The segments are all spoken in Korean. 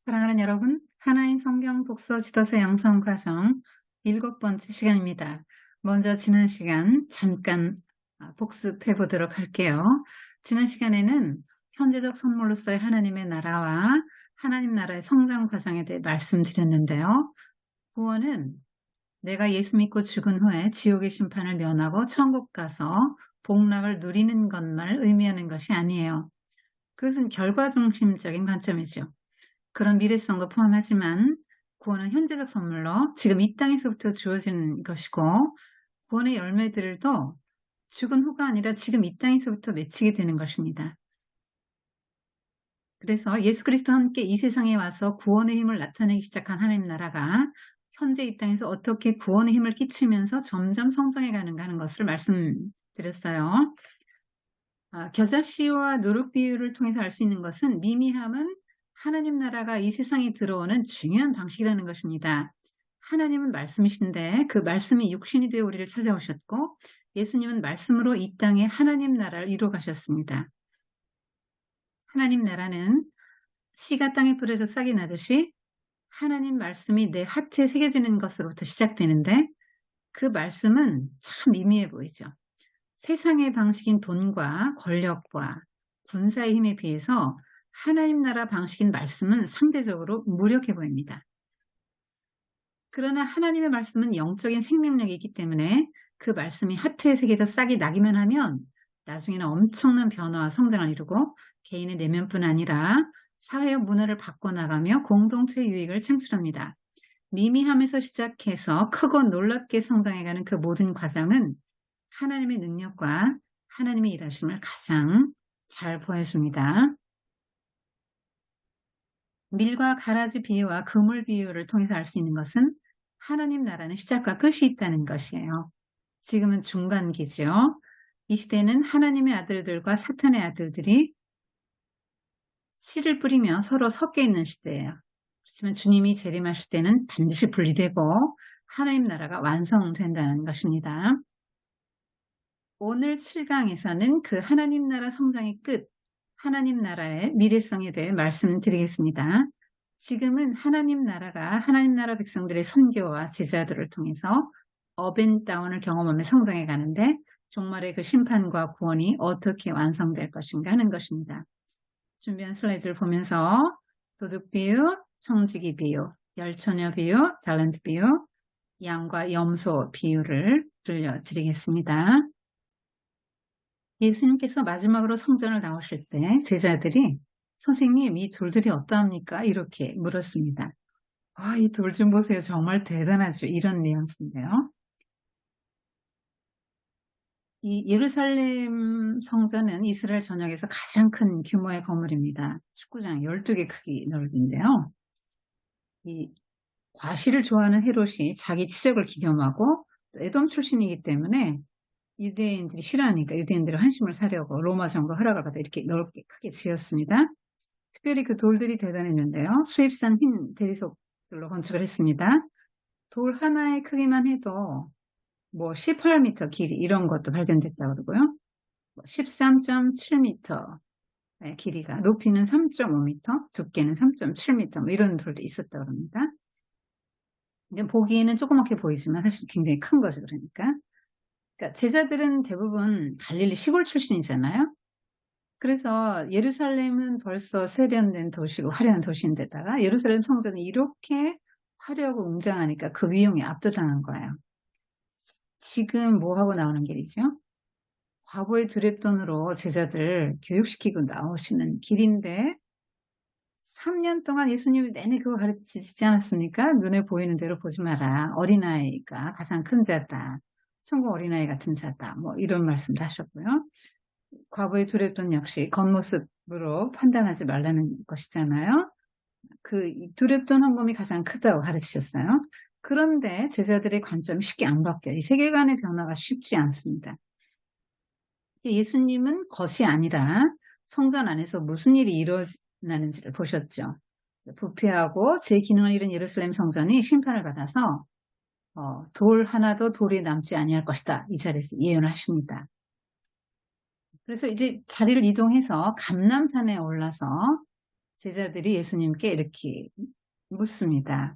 사랑하는 여러분, 하나인 성경 독서 지도서 양성 과정 7번째 시간입니다. 먼저 지난 시간 잠깐 복습해 보도록 할게요. 지난 시간에는 현재적 선물로서의 하나님의 나라와 하나님 나라의 성장 과정에 대해 말씀드렸는데요. 구원은 내가 예수 믿고 죽은 후에 지옥의 심판을 면하고 천국 가서 복락을 누리는 것만 의미하는 것이 아니에요. 그것은 결과 중심적인 관점이죠. 그런 미래성도 포함하지만 구원은 현재적 선물로 지금 이 땅에서부터 주어지는 것이고, 구원의 열매들도 죽은 후가 아니라 지금 이 땅에서부터 맺히게 되는 것입니다. 그래서 예수 그리스도와 함께 이 세상에 와서 구원의 힘을 나타내기 시작한 하나님 나라가 현재 이 땅에서 어떻게 구원의 힘을 끼치면서 점점 성장해 가는가 하는 것을 말씀드렸어요. 겨자씨와 누룩 비유를 통해서 알 수 있는 것은 미미함은 하나님 나라가 이 세상에 들어오는 중요한 방식이라는 것입니다. 하나님은 말씀이신데 그 말씀이 육신이 되어 우리를 찾아오셨고, 예수님은 말씀으로 이 땅에 하나님 나라를 이루어 가셨습니다. 하나님 나라는 씨가 땅에 뿌려져 싹이 나듯이 하나님 말씀이 내 하트에 새겨지는 것으로부터 시작되는데, 그 말씀은 참 미미해 보이죠. 세상의 방식인 돈과 권력과 군사의 힘에 비해서 하나님 나라 방식인 말씀은 상대적으로 무력해 보입니다. 그러나 하나님의 말씀은 영적인 생명력이 있기 때문에 그 말씀이 하트에 새겨져 싹이 나기만 하면 나중에는 엄청난 변화와 성장을 이루고 개인의 내면뿐 아니라 사회와 문화를 바꿔나가며 공동체의 유익을 창출합니다. 미미함에서 시작해서 크고 놀랍게 성장해가는 그 모든 과정은 하나님의 능력과 하나님의 일하심을 가장 잘 보여줍니다. 밀과 가라지 비유와 그물 비유를 통해서 알 수 있는 것은 하나님 나라는 시작과 끝이 있다는 것이에요. 지금은 중간기죠. 이 시대는 하나님의 아들들과 사탄의 아들들이 씨를 뿌리며 서로 섞여 있는 시대예요. 그렇지만 주님이 재림하실 때는 반드시 분리되고 하나님 나라가 완성된다는 것입니다. 오늘 7강에서는 그 하나님 나라 성장의 끝, 하나님 나라의 미래성에 대해 말씀드리겠습니다. 지금은 하나님 나라가 하나님 나라 백성들의 선교와 제자들을 통해서 업앤다운을 경험하며 성장해 가는데, 종말의 그 심판과 구원이 어떻게 완성될 것인가 하는 것입니다. 준비한 슬라이드를 보면서 도둑 비유, 청지기 비유, 열처녀 비유, 달란트 비유, 양과 염소 비유를 들려드리겠습니다. 예수님께서 마지막으로 성전을 나오실 때 제자들이 선생님, 이 돌들이 어떠합니까? 이렇게 물었습니다. 이 돌 좀 보세요. 정말 대단하죠. 이런 뉘앙스인데요. 이 예루살렘 성전은 이스라엘 전역에서 가장 큰 규모의 건물입니다. 축구장 12개 크기 넓이인데요. 이 과시를 좋아하는 헤롯이 자기 지적을 기념하고 또 에돔 출신이기 때문에 유대인들이 싫어하니까 유대인들의 환심을 사려고 로마 정부 허락을 받아 이렇게 넓게 크게 지었습니다. 특별히 그 돌들이 대단했는데요. 수입산 흰 대리석들로 건축을 했습니다. 돌 하나의 크기만 해도 18m 길이 이런 것도 발견됐다고 그러고요. 13.7m 길이가, 높이는 3.5m, 두께는 3.7m 이런 돌도 있었다고 합니다. 이제 보기에는 조그맣게 보이지만 사실 굉장히 큰 거죠. 그러니까 제자들은 대부분 갈릴리 시골 출신이잖아요. 그래서 예루살렘은 벌써 세련된 도시고 화려한 도시인데다가 예루살렘 성전이 이렇게 화려하고 웅장하니까 그 위용에 압도당한 거예요. 지금 뭐 하고 나오는 길이죠? 과거의 두랩돈으로 제자들 교육시키고 나오시는 길인데 3년 동안 예수님이 내내 그거 가르치지 않았습니까? 눈에 보이는 대로 보지 마라. 어린아이가 가장 큰 자다. 천국 어린아이 같은 자다. 이런 말씀도 하셨고요. 과거의 두랩돈 역시 겉모습으로 판단하지 말라는 것이잖아요. 그 두랩돈 헌금이 가장 크다고 가르치셨어요. 그런데 제자들의 관점이 쉽게 안 바뀌어요. 이 세계관의 변화가 쉽지 않습니다. 예수님은 것이 아니라 성전 안에서 무슨 일이 일어나는지를 보셨죠. 부패하고 제 기능을 잃은 예루살렘 성전이 심판을 받아서 돌 하나도 돌이 남지 아니할 것이다. 이 자리에서 예언을 하십니다. 그래서 이제 자리를 이동해서 감람산에 올라서 제자들이 예수님께 이렇게 묻습니다.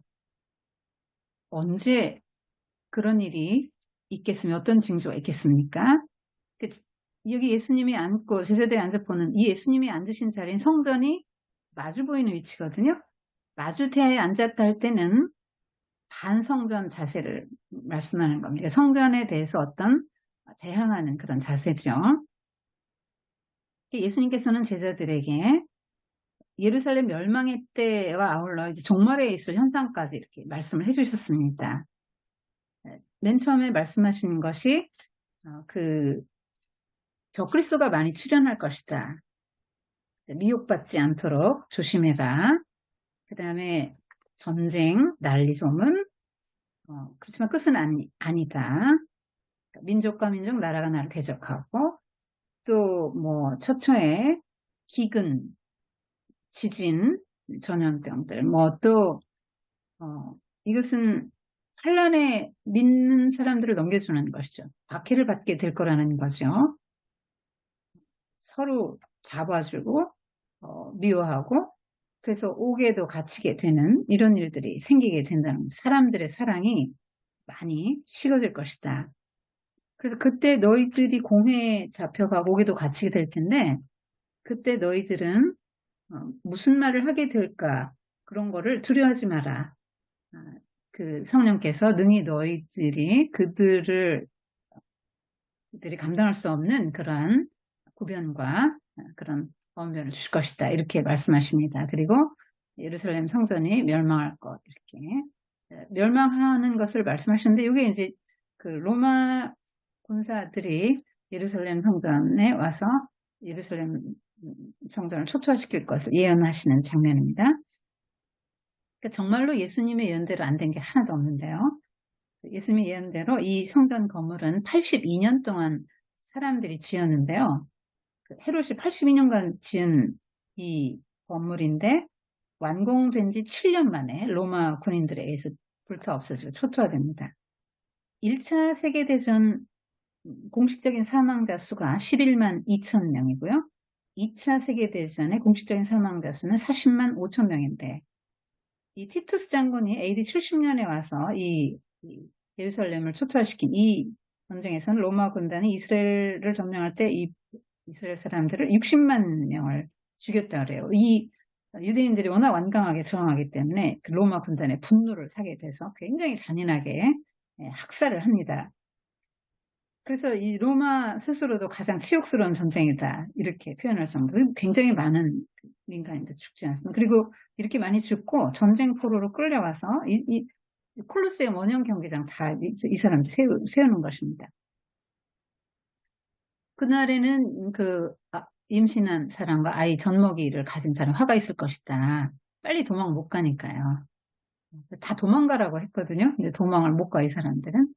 언제 그런 일이 있겠으면 어떤 징조가 있겠습니까? 여기 예수님이 앉고 제자들이 앉아 보는 이 예수님이 앉으신 자리인 성전이 마주 보이는 위치거든요. 마주대에 앉았다 할 때는 반성전 자세를 말씀하는 겁니다. 성전에 대해서 어떤 대항하는 그런 자세죠. 예수님께서는 제자들에게 예루살렘 멸망의 때와 아울러 이제 종말에 있을 현상까지 이렇게 말씀을 해주셨습니다. 맨 처음에 말씀하신 것이 적그리스도가 많이 출현할 것이다. 미혹받지 않도록 조심해라. 그 다음에 전쟁, 난리 소문, 그렇지만 끝은 아니다. 민족과 민족, 나라가 나를 대적하고 또 뭐 처처에 기근, 지진, 전염병들, 또 이것은 환란에 믿는 사람들을 넘겨주는 것이죠. 박해를 받게 될 거라는 거죠. 서로 잡아주고 미워하고 그래서 옥에도 갇히게 되는 이런 일들이 생기게 된다는 사람들의 사랑이 많이 식어질 것이다. 그래서 그때 너희들이 공회에 잡혀가고 옥에도 갇히게 될 텐데 그때 너희들은 무슨 말을 하게 될까 그런 거를 두려워하지 마라. 그 성령께서 능히 그들이 감당할 수 없는 그런 구변과 그런 언변을 줄 것이다. 이렇게 말씀하십니다. 그리고 예루살렘 성전이 멸망할 것 이렇게 멸망하는 것을 말씀하시는데 이게 이제 그 로마 군사들이 예루살렘 성전에 와서 예루살렘 성전을 초토화시킬 것을 예언하시는 장면입니다. 그러니까 정말로 예수님의 예언대로 안 된 게 하나도 없는데요. 예수님의 예언대로 이 성전 건물은 82년 동안 사람들이 지었는데요. 헤롯이 82년간 지은 이 건물인데 완공된 지 7년 만에 로마 군인들에 의해서 불타 없어지고 초토화됩니다. 1차 세계대전 공식적인 사망자 수가 11만 2천 명이고요. 2차 세계대전의 공식적인 사망자 수는 40만 5천 명인데 이 티투스 장군이 AD 70년에 와서 이 예루살렘을 초토화시킨 이 전쟁에서는 로마 군단이 이스라엘을 점령할 때 이 이스라엘 사람들을 60만 명을 죽였다 그래요. 이 유대인들이 워낙 완강하게 저항하기 때문에 그 로마 군단의 분노를 사게 돼서 굉장히 잔인하게 학살을 합니다. 그래서 이 로마 스스로도 가장 치욕스러운 전쟁이다 이렇게 표현할 정도로 굉장히 많은 민간인도 죽지 않습니다. 그리고 이렇게 많이 죽고 전쟁 포로로 끌려가서 이 콜로세움 원형 경기장 다 이 사람들 세우는 것입니다. 그날에는 임신한 사람과 아이 젖먹이를 가진 사람 화가 있을 것이다. 빨리 도망 못 가니까요. 다 도망가라고 했거든요. 근데 도망을 못 가 이 사람들은.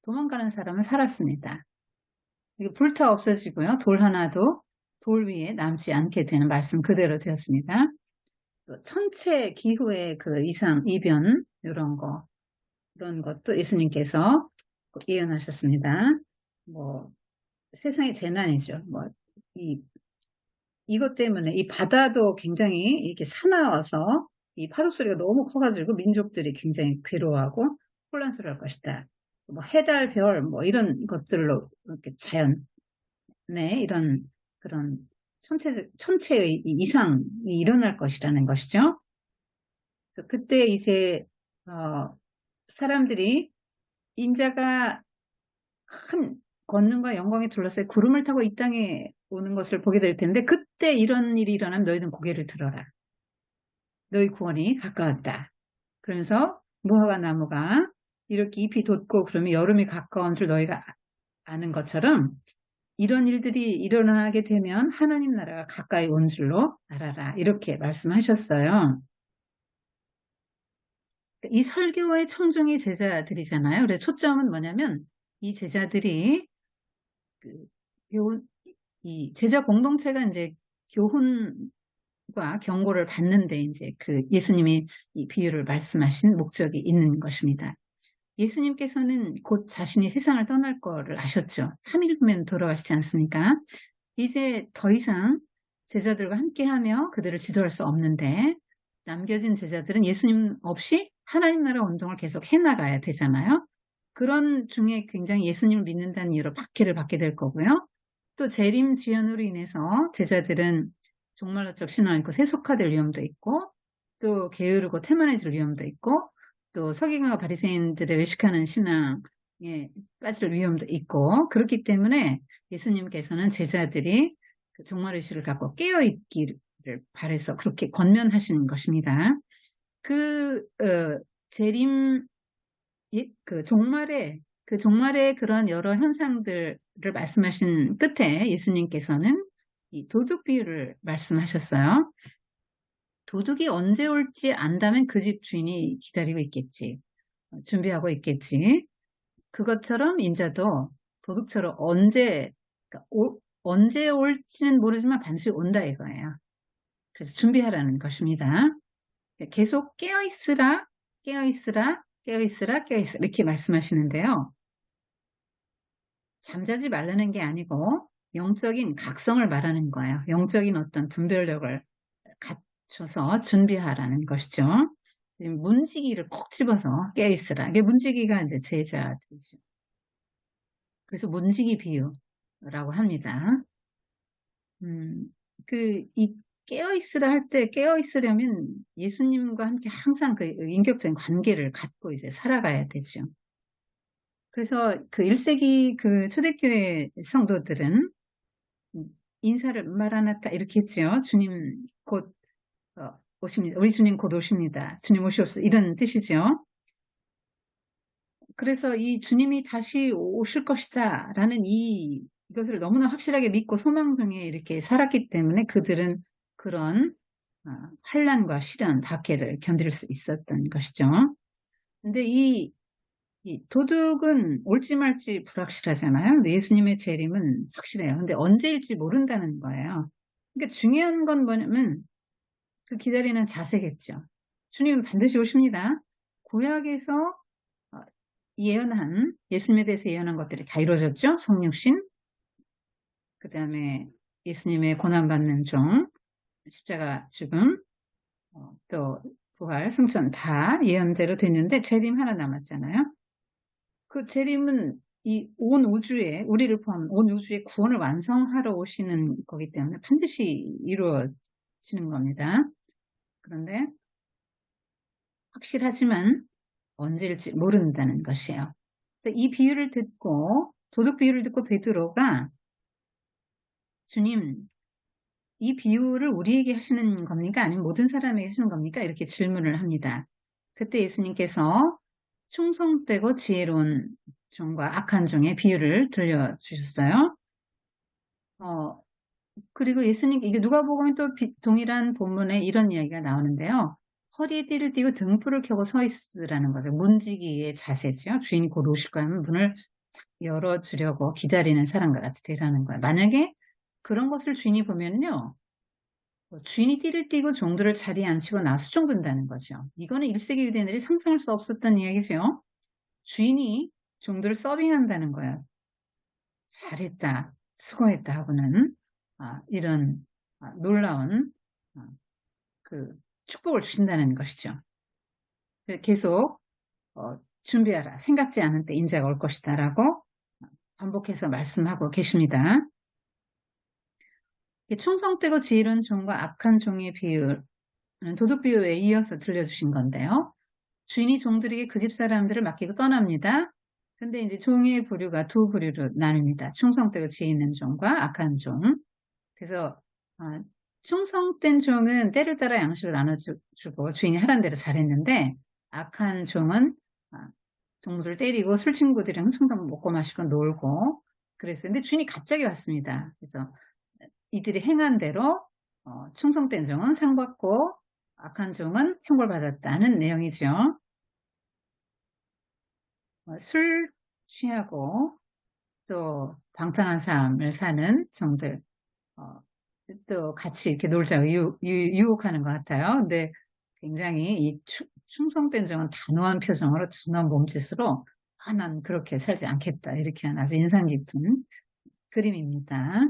도망가는 사람은 살았습니다. 불타 없어지고요. 돌 하나도 돌 위에 남지 않게 되는 말씀 그대로 되었습니다. 또 천체 기후의 그 이상, 이변 이런 것도 예수님께서 예언하셨습니다. 세상의 재난이죠. 이것 때문에 이 바다도 굉장히 이렇게 사나워서 이 파도 소리가 너무 커가지고 민족들이 굉장히 괴로워하고 혼란스러울 것이다. 해달, 별, 이런 것들로 이렇게 자연에 이런 그런 천체의 이상이 일어날 것이라는 것이죠. 그래서 그때 이제 사람들이 인자가 큰 권능과 영광에 둘러싸여 구름을 타고 이 땅에 오는 것을 보게 될 텐데 그때 이런 일이 일어나면 너희는 고개를 들어라. 너희 구원이 가까웠다. 그러면서 무화과 나무가 이렇게 잎이 돋고 그러면 여름이 가까운 줄 너희가 아는 것처럼 이런 일들이 일어나게 되면 하나님 나라가 가까이 온 줄로 알아라. 이렇게 말씀하셨어요. 이 설교의 청중이 제자들이잖아요. 그래서 초점은 뭐냐면 이 제자들이 이 제자 공동체가 이제 교훈과 경고를 받는데 이제 예수님이 이 비유를 말씀하신 목적이 있는 것입니다. 예수님께서는 곧 자신이 세상을 떠날 거를 아셨죠. 3일 후면 돌아가시지 않습니까? 이제 더 이상 제자들과 함께하며 그들을 지도할 수 없는데 남겨진 제자들은 예수님 없이 하나님 나라 운동을 계속 해나가야 되잖아요. 그런 중에 굉장히 예수님을 믿는다는 이유로 박해를 받게 될 거고요. 또 재림 지연으로 인해서 제자들은 종말론적 신앙을 잃고 세속화될 위험도 있고, 또 게으르고 태만해질 위험도 있고, 또 서기관과 바리새인들의 외식하는 신앙에 빠질 위험도 있고, 그렇기 때문에 예수님께서는 제자들이 그 종말의식을 갖고 깨어있기를 바래서 그렇게 권면하시는 것입니다. 재림, 종말의 그런 여러 현상들을 말씀하신 끝에 예수님께서는 이 도둑 비유를 말씀하셨어요. 도둑이 언제 올지 안다면 그 집 주인이 기다리고 있겠지. 준비하고 있겠지. 그것처럼 인자도 도둑처럼 그러니까 언제 올지는 모르지만 반드시 온다 이거예요. 그래서 준비하라는 것입니다. 계속 깨어있으라, 깨어있으라, 깨어있으라, 깨어있으라 이렇게 말씀하시는데요. 잠자지 말라는 게 아니고 영적인 각성을 말하는 거예요. 영적인 어떤 분별력을 갖춰서 준비하라는 것이죠. 문지기를 콕 집어서 깨어있으라. 이게 문지기가 이제 제자들이죠. 그래서 문지기 비유라고 합니다. 이 깨어있으라 할 때 깨어있으려면 예수님과 함께 항상 그 인격적인 관계를 갖고 이제 살아가야 되죠. 그래서 그 1세기 그 초대교회 성도들은 인사를 마라나타 이렇게 했죠. 주님 곧 오십니다. 우리 주님 곧 오십니다. 주님 오시옵소서 이런 뜻이죠. 그래서 이 주님이 다시 오실 것이다 라는 이것을 너무나 확실하게 믿고 소망 중에 이렇게 살았기 때문에 그들은 그런 환난과 시련, 박해를 견딜 수 있었던 것이죠. 근데 이 도둑은 올지 말지 불확실하잖아요. 근데 예수님의 재림은 확실해요. 근데 언제일지 모른다는 거예요. 그러니까 중요한 건 뭐냐면 그 기다리는 자세겠죠. 주님은 반드시 오십니다. 구약에서 예수님에 대해서 예언한 것들이 다 이루어졌죠. 성육신, 그 다음에 예수님의 고난받는 종, 십자가 죽음, 또 부활, 승천 다 예언대로 됐는데 재림 하나 남았잖아요. 그 재림은 이 온 우주에, 우리를 포함한 온 우주의 구원을 완성하러 오시는 거기 때문에 반드시 이루어지는 겁니다. 그런데 확실하지만 언제일지 모른다는 것이에요. 이 비유를 듣고, 도둑 비유를 듣고 베드로가 주님, 이 비유를 우리에게 하시는 겁니까? 아니면 모든 사람에게 하시는 겁니까? 이렇게 질문을 합니다. 그때 예수님께서 충성되고 지혜로운 종과 악한 종의 비유를 들려주셨어요. 그리고 이게 누가복음에 또 동일한 본문에 이런 이야기가 나오는데요. 허리에 띠를 띠고 등불을 켜고 서 있으라는 거죠. 문지기의 자세죠. 주인이 곧 오실 거면 문을 열어주려고 기다리는 사람과 같이 되라는 거예요. 만약에 그런 것을 주인이 보면요. 주인이 띠를 띠고 종들을 자리에 앉히고 수종든다는 거죠. 이거는 1세기 유대인들이 상상할 수 없었던 이야기죠. 주인이 종들을 서빙한다는 거예요. 잘했다, 수고했다 하고는 이런 놀라운 그 축복을 주신다는 것이죠. 계속 준비하라. 생각지 않은 때 인자가 올 것이다 라고 반복해서 말씀하고 계십니다. 충성되고 지혜로운 종과 악한 종의 비유는 도둑 비유에 이어서 들려주신 건데요. 주인이 종들에게 그 집 사람들을 맡기고 떠납니다. 근데 이제 종의 부류가 두 부류로 나뉩니다. 충성되고 지혜 있는 종과 악한 종. 그래서 충성된 종은 때를 따라 양식을 나눠주고 주인이 하란 대로 잘했는데 악한 종은 동무들 때리고 술 친구들이랑 흥청망청 먹고 마시고 놀고 그랬어요. 근데 주인이 갑자기 왔습니다. 그래서 이들이 행한 대로 충성된 종은 상 받고 악한 종은 형벌받았다는 내용이죠. 술 취하고 또 방탕한 삶을 사는 종들 또 같이 이렇게 놀자고 유혹하는 것 같아요. 근데 굉장히 이 충성된 종은 단호한 표정으로 단호한 몸짓으로 난 그렇게 살지 않겠다 이렇게 하는 아주 인상 깊은 그림입니다.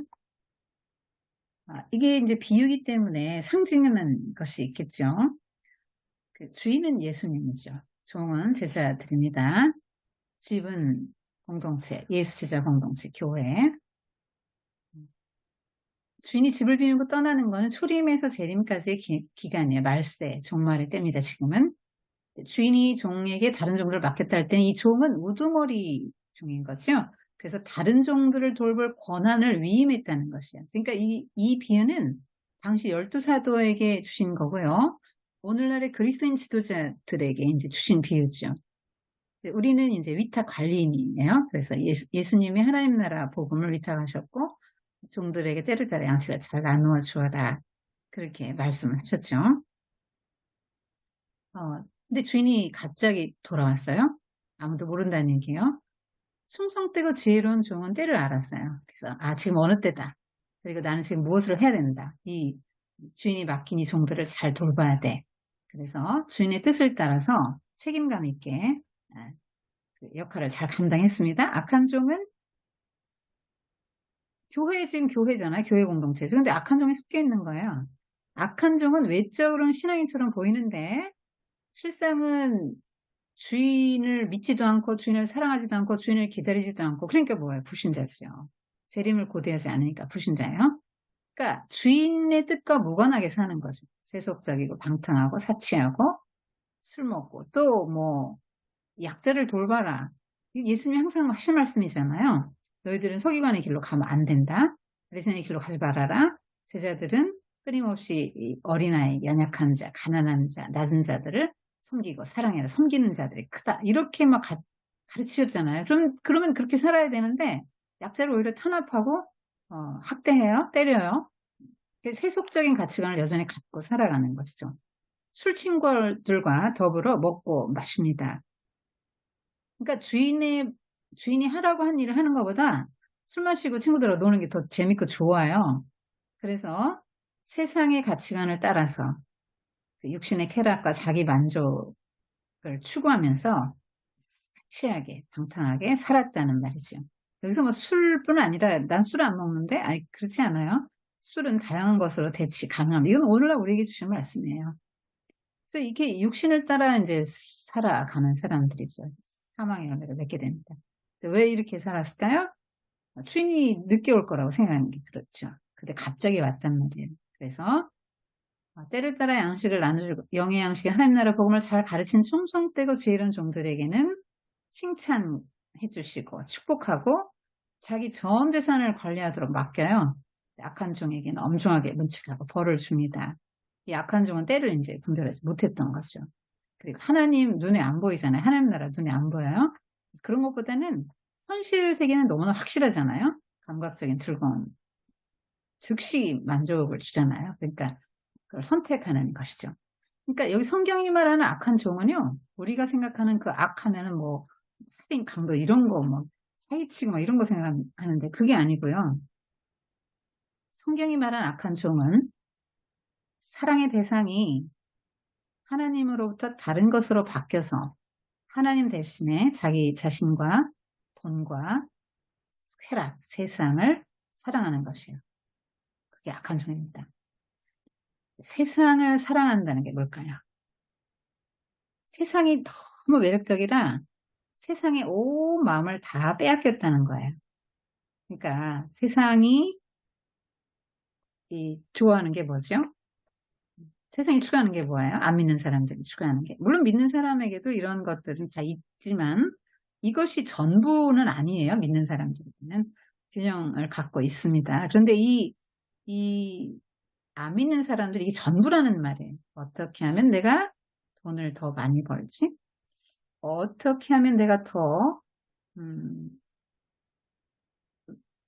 이게 이제 비유기 때문에 상징하는 것이 있겠죠. 그 주인은 예수님이죠. 종은 제자들입니다. 집은 공동체, 예수 제자 공동체, 교회. 주인이 집을 비우고 떠나는 거는 초림에서 재림까지의 기간이에요. 말세, 종말의 때입니다. 지금은. 주인이 종에게 다른 종들을 맡겼다 할 때는 이 종은 우두머리 종인 거죠. 그래서 다른 종들을 돌볼 권한을 위임했다는 것이에요. 그러니까 이 비유는 당시 12사도에게 주신 거고요. 오늘날의 그리스도인 지도자들에게 이제 주신 비유죠. 우리는 이제 위탁 관리인이에요. 그래서 예수님이 하나님 나라 복음을 위탁하셨고 종들에게 때를 따라 양식을 잘 나누어 주어라. 그렇게 말씀을 하셨죠. 근데 주인이 갑자기 돌아왔어요. 아무도 모른다는 얘기예요. 충성되고 지혜로운 종은 때를 알았어요. 그래서 지금 어느 때다. 그리고 나는 지금 무엇을 해야 된다. 이 주인이 맡긴 이 종들을 잘 돌봐야 돼. 그래서 주인의 뜻을 따라서 책임감 있게 그 역할을 잘 감당했습니다. 악한 종은 지금 교회잖아요. 교회 공동체죠. 근데 악한 종이 섞여 있는 거예요. 악한 종은 외적으로는 신앙인처럼 보이는데 실상은 주인을 믿지도 않고 주인을 사랑하지도 않고 주인을 기다리지도 않고 그러니까 뭐예요? 불신자죠. 재림을 고대하지 않으니까 불신자예요. 그러니까 주인의 뜻과 무관하게 사는 거죠. 세속적이고 방탕하고 사치하고 술 먹고 또 뭐 약자를 돌봐라. 예수님이 항상 하신 말씀이잖아요. 너희들은 서기관의 길로 가면 안 된다. 바리새인의 길로 가지 말아라. 제자들은 끊임없이 어린아이, 연약한 자, 가난한 자, 낮은 자들을 섬기고 사랑해라. 섬기는 자들이 크다. 이렇게 막 가르치셨잖아요. 그러면 그렇게 살아야 되는데 약자를 오히려 탄압하고 학대해요. 때려요. 세속적인 가치관을 여전히 갖고 살아가는 것이죠. 술친구들과 더불어 먹고 마십니다. 그러니까 주인이 하라고 한 일을 하는 것보다 술 마시고 친구들하고 노는 게 더 재밌고 좋아요. 그래서 세상의 가치관을 따라서 그 육신의 쾌락과 자기 만족을 추구하면서 사치하게, 방탕하게 살았다는 말이죠. 여기서 뭐 술뿐 아니라 난 술 안 먹는데? 아니, 그렇지 않아요. 술은 다양한 것으로 대치 가능합니다. 이건 오늘날 우리에게 주신 말씀이에요. 그래서 이게 육신을 따라 이제 살아가는 사람들이죠. 사망의 열매를 맺게 됩니다. 왜 이렇게 살았을까요? 주인이 늦게 올 거라고 생각하는 게 그렇죠. 근데 갑자기 왔단 말이에요. 그래서 때를 따라 양식을 나누고 영의 양식의 하나님 나라 복음을 잘 가르친 충성되고 지혜로운 종들에게는 칭찬해 주시고 축복하고 자기 전 재산을 관리하도록 맡겨요. 악한 종에게는 엄중하게 문책하고 벌을 줍니다. 이 악한 종은 때를 이제 분별하지 못했던 거죠. 그리고 하나님 눈에 안 보이잖아요. 하나님 나라 눈에 안 보여요. 그런 것보다는 현실 세계는 너무나 확실하잖아요. 감각적인 즐거움, 즉시 만족을 주잖아요. 그러니까 그걸 선택하는 것이죠. 그러니까 여기 성경이 말하는 악한 종은요, 우리가 생각하는 그 악하면은 뭐 살인, 강도 이런 거 뭐 사기치고 뭐 이런 거 생각하는데 그게 아니고요. 성경이 말하는 악한 종은 사랑의 대상이 하나님으로부터 다른 것으로 바뀌어서 하나님 대신에 자기 자신과 돈과 쾌락, 세상을 사랑하는 것이에요. 그게 악한 종입니다. 세상을 사랑한다는 게 뭘까요? 세상이 너무 매력적이라 세상에 온 마음을 다 빼앗겼다는 거예요. 그러니까 세상이 좋아하는 게 뭐죠? 세상이 추구하는 게 뭐예요? 안 믿는 사람들이 추구하는 게. 물론 믿는 사람에게도 이런 것들은 다 있지만 이것이 전부는 아니에요. 믿는 사람들에게는 균형을 갖고 있습니다. 그런데 안 믿는 사람들이 이게 전부라는 말이에요. 어떻게 하면 내가 돈을 더 많이 벌지? 어떻게 하면 내가 더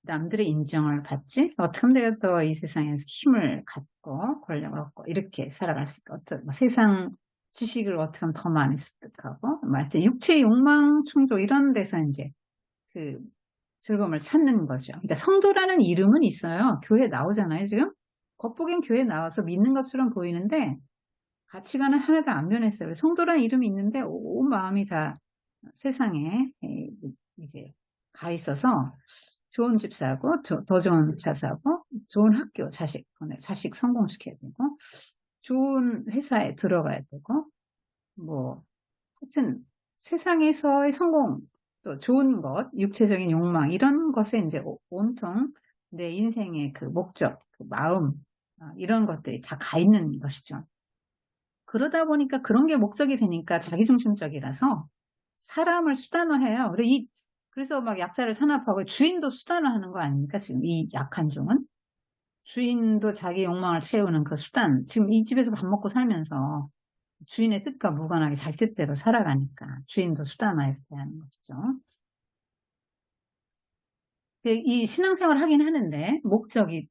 남들의 인정을 받지? 어떻게 하면 내가 더 이 세상에서 힘을 갖고 권력을 얻고 이렇게 살아갈 수 있고 뭐 세상 지식을 어떻게 하면 더 많이 습득하고 말때 육체의 욕망 충족 이런 데서 이제 그 즐거움을 찾는 거죠. 그러니까 성도라는 이름은 있어요. 교회 나오잖아요, 지금. 겉보기엔 교회 나와서 믿는 것처럼 보이는데 가치관은 하나도 안 변했어요. 성도라는 이름이 있는데 온 마음이 다 세상에 이제 가 있어서 좋은 집 사고, 더 좋은 차 사고, 좋은 학교 자식 성공시켜야 되고, 좋은 회사에 들어가야 되고, 뭐, 하여튼 세상에서의 성공, 또 좋은 것, 육체적인 욕망, 이런 것에 이제 온통 내 인생의 그 목적, 그 마음, 이런 것들이 다 가 있는 것이죠. 그러다 보니까 그런 게 목적이 되니까 자기중심적이라서 사람을 수단화해요. 그래서 막 약자를 탄압하고 주인도 수단화하는 거 아닙니까? 지금 이 약한 종은 주인도 자기 욕망을 채우는 그 수단. 지금 이 집에서 밥 먹고 살면서 주인의 뜻과 무관하게 자기 뜻대로 살아가니까 주인도 수단화해서 대하는 것이죠. 이 신앙생활 하긴 하는데 목적이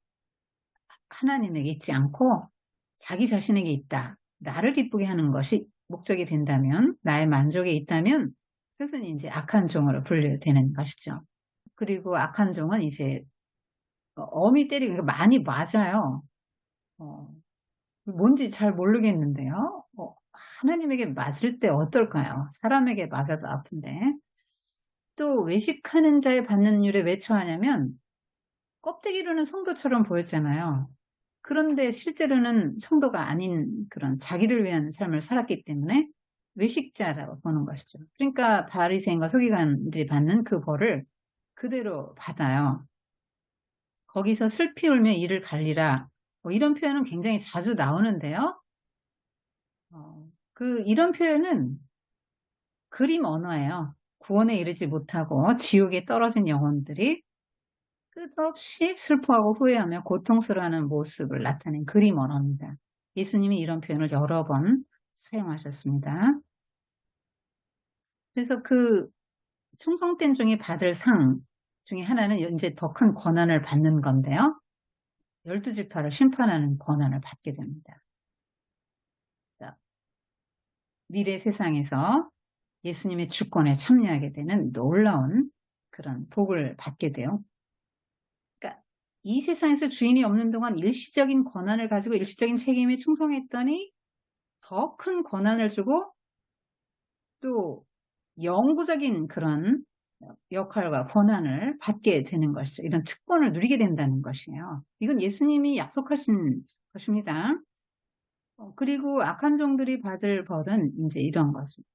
하나님에게 있지 않고 자기 자신에게 있다. 나를 기쁘게 하는 것이 목적이 된다면, 나의 만족에 있다면 그것은 이제 악한 종으로 분류되는 것이죠. 그리고 악한 종은 이제 어미 때리고 많이 맞아요. 뭔지 잘 모르겠는데요. 하나님에게 맞을 때 어떨까요? 사람에게 맞아도 아픈데. 또 외식하는 자의 받는 율에 왜 처하냐면 껍데기로는 성도처럼 보였잖아요. 그런데 실제로는 성도가 아닌 그런 자기를 위한 삶을 살았기 때문에 외식자라고 보는 것이죠. 그러니까 바리새인과 서기관들이 받는 그 벌을 그대로 받아요. 거기서 슬피 울며 이를 갈리라. 뭐 이런 표현은 굉장히 자주 나오는데요. 이런 표현은 그림 언어예요. 구원에 이르지 못하고 지옥에 떨어진 영혼들이 끝없이 슬퍼하고 후회하며 고통스러워하는 모습을 나타낸 그림 언어입니다. 예수님이 이런 표현을 여러 번 사용하셨습니다. 그래서 그 충성된 종이 받을 상 중에 하나는 이제 더 큰 권한을 받는 건데요. 12지파를 심판하는 권한을 받게 됩니다. 미래 세상에서 예수님의 주권에 참여하게 되는 놀라운 그런 복을 받게 돼요. 그러니까 이 세상에서 주인이 없는 동안 일시적인 권한을 가지고 일시적인 책임에 충성했더니 더 큰 권한을 주고 또 영구적인 그런 역할과 권한을 받게 되는 것이죠. 이런 특권을 누리게 된다는 것이에요. 이건 예수님이 약속하신 것입니다. 그리고 악한 종들이 받을 벌은 이제 이런 것입니다.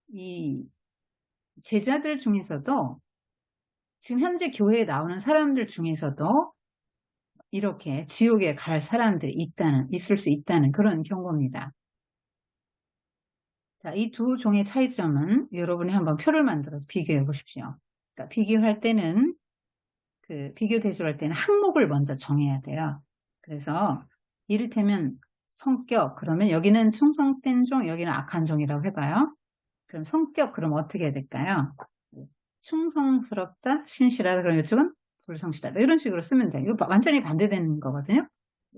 이 제자들 중에서도 지금 현재 교회에 나오는 사람들 중에서도 이렇게 지옥에 갈 사람들이 있을 수 있다는 그런 경고입니다. 자, 이 두 종의 차이점은 여러분이 한번 표를 만들어서 비교해 보십시오. 그러니까 비교할 때는 비교 대조할 때는 항목을 먼저 정해야 돼요. 그래서 이를테면 성격, 그러면 여기는 충성된 종, 여기는 악한 종이라고 해봐요. 그럼 성격, 그럼 어떻게 해야 될까요? 충성스럽다, 신실하다, 그럼 이쪽은 불성실하다. 이런 식으로 쓰면 돼요. 이거 완전히 반대되는 거거든요.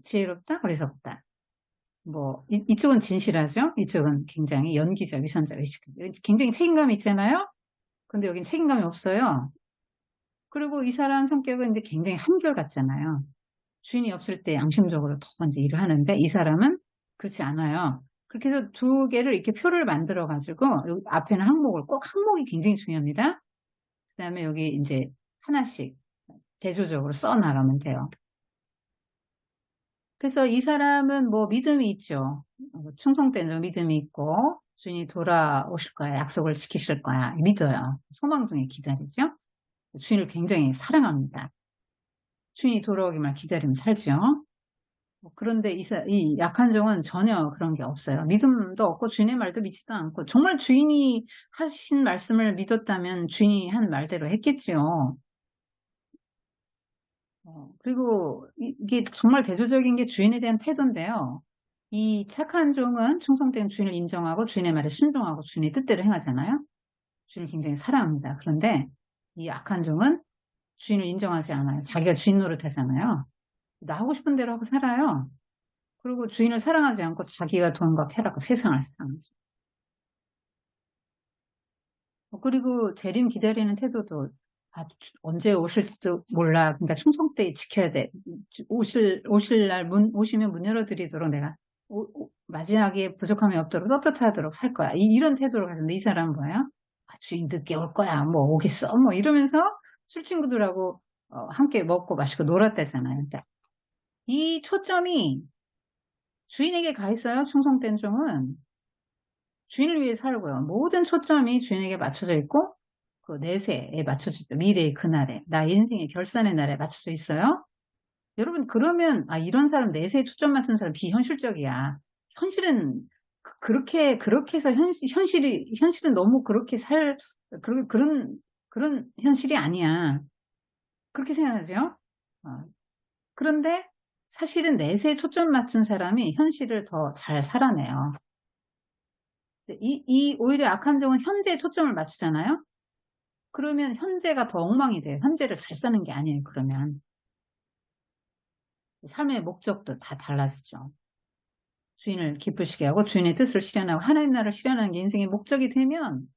지혜롭다, 어리석다. 이쪽은 진실하죠? 이쪽은 굉장히 연기자, 위선자, 의식자. 굉장히 책임감이 있잖아요? 근데 여긴 책임감이 없어요. 그리고 이 사람 성격은 이제 굉장히 한결같잖아요. 주인이 없을 때 양심적으로 더 이제 일을 하는데 이 사람은 그렇지 않아요. 그렇게 해서 두 개를 이렇게 표를 만들어 가지고 앞에는 꼭 항목이 굉장히 중요합니다. 그 다음에 여기 이제 하나씩 대조적으로 써 나가면 돼요. 그래서 이 사람은 믿음이 있죠. 충성된 믿음이 있고 주인이 돌아오실 거야. 약속을 지키실 거야. 믿어요. 소망 중에 기다리죠. 주인을 굉장히 사랑합니다. 주인이 돌아오기만 기다리면 살죠. 그런데 이 약한 종은 전혀 그런 게 없어요. 믿음도 없고 주인의 말도 믿지도 않고 정말 주인이 하신 말씀을 믿었다면 주인이 한 말대로 했겠지요. 그리고 이게 정말 대조적인 게 주인에 대한 태도인데요. 이 착한 종은 충성된 주인을 인정하고 주인의 말에 순종하고 주인의 뜻대로 행하잖아요. 주인을 굉장히 사랑합니다. 그런데 이 악한 종은 주인을 인정하지 않아요. 자기가 주인 노릇하잖아요. 나 하고 싶은 대로 하고 살아요. 그리고 주인을 사랑하지 않고 자기가 돈과 쾌락과 세상을 사랑하죠. 그리고 재림 기다리는 태도도 언제 오실지도 몰라. 그러니까 충성되게 지켜야 돼. 오실 날 오시면 문 열어드리도록 내가 마지막에 부족함이 없도록 떳떳하도록 살 거야. 이런 태도를 가졌는데 이 사람은 뭐예요? 주인 늦게 올 거야. 뭐 오겠어? 뭐 이러면서 술 친구들하고 함께 먹고 마시고 놀았다잖아요. 그러니까 이 초점이 주인에게 가 있어요. 충성된 종은. 주인을 위해 살고요. 모든 초점이 주인에게 맞춰져 있고 그 내세에 맞춰져 있죠. 미래의 그날에, 나 인생의 결산의 날에 맞춰져 있어요. 여러분 그러면 이런 사람 내세에 초점 맞춘 사람 비현실적이야. 현실은 그렇게 해서 현실은 너무 그렇게 그런 현실이 아니야. 그렇게 생각하죠? 어, 그런데 사실은 내세에 초점 맞춘 사람이 현실을 더 잘 살아내요. 오히려 악한 종은 현재에 초점을 맞추잖아요? 그러면 현재가 더 엉망이 돼요. 현재를 잘 사는 게 아니에요, 그러면. 삶의 목적도 다 달라지죠. 주인을 기쁘시게 하고 주인의 뜻을 실현하고 하나님 나라를 실현하는 게 인생의 목적이 되면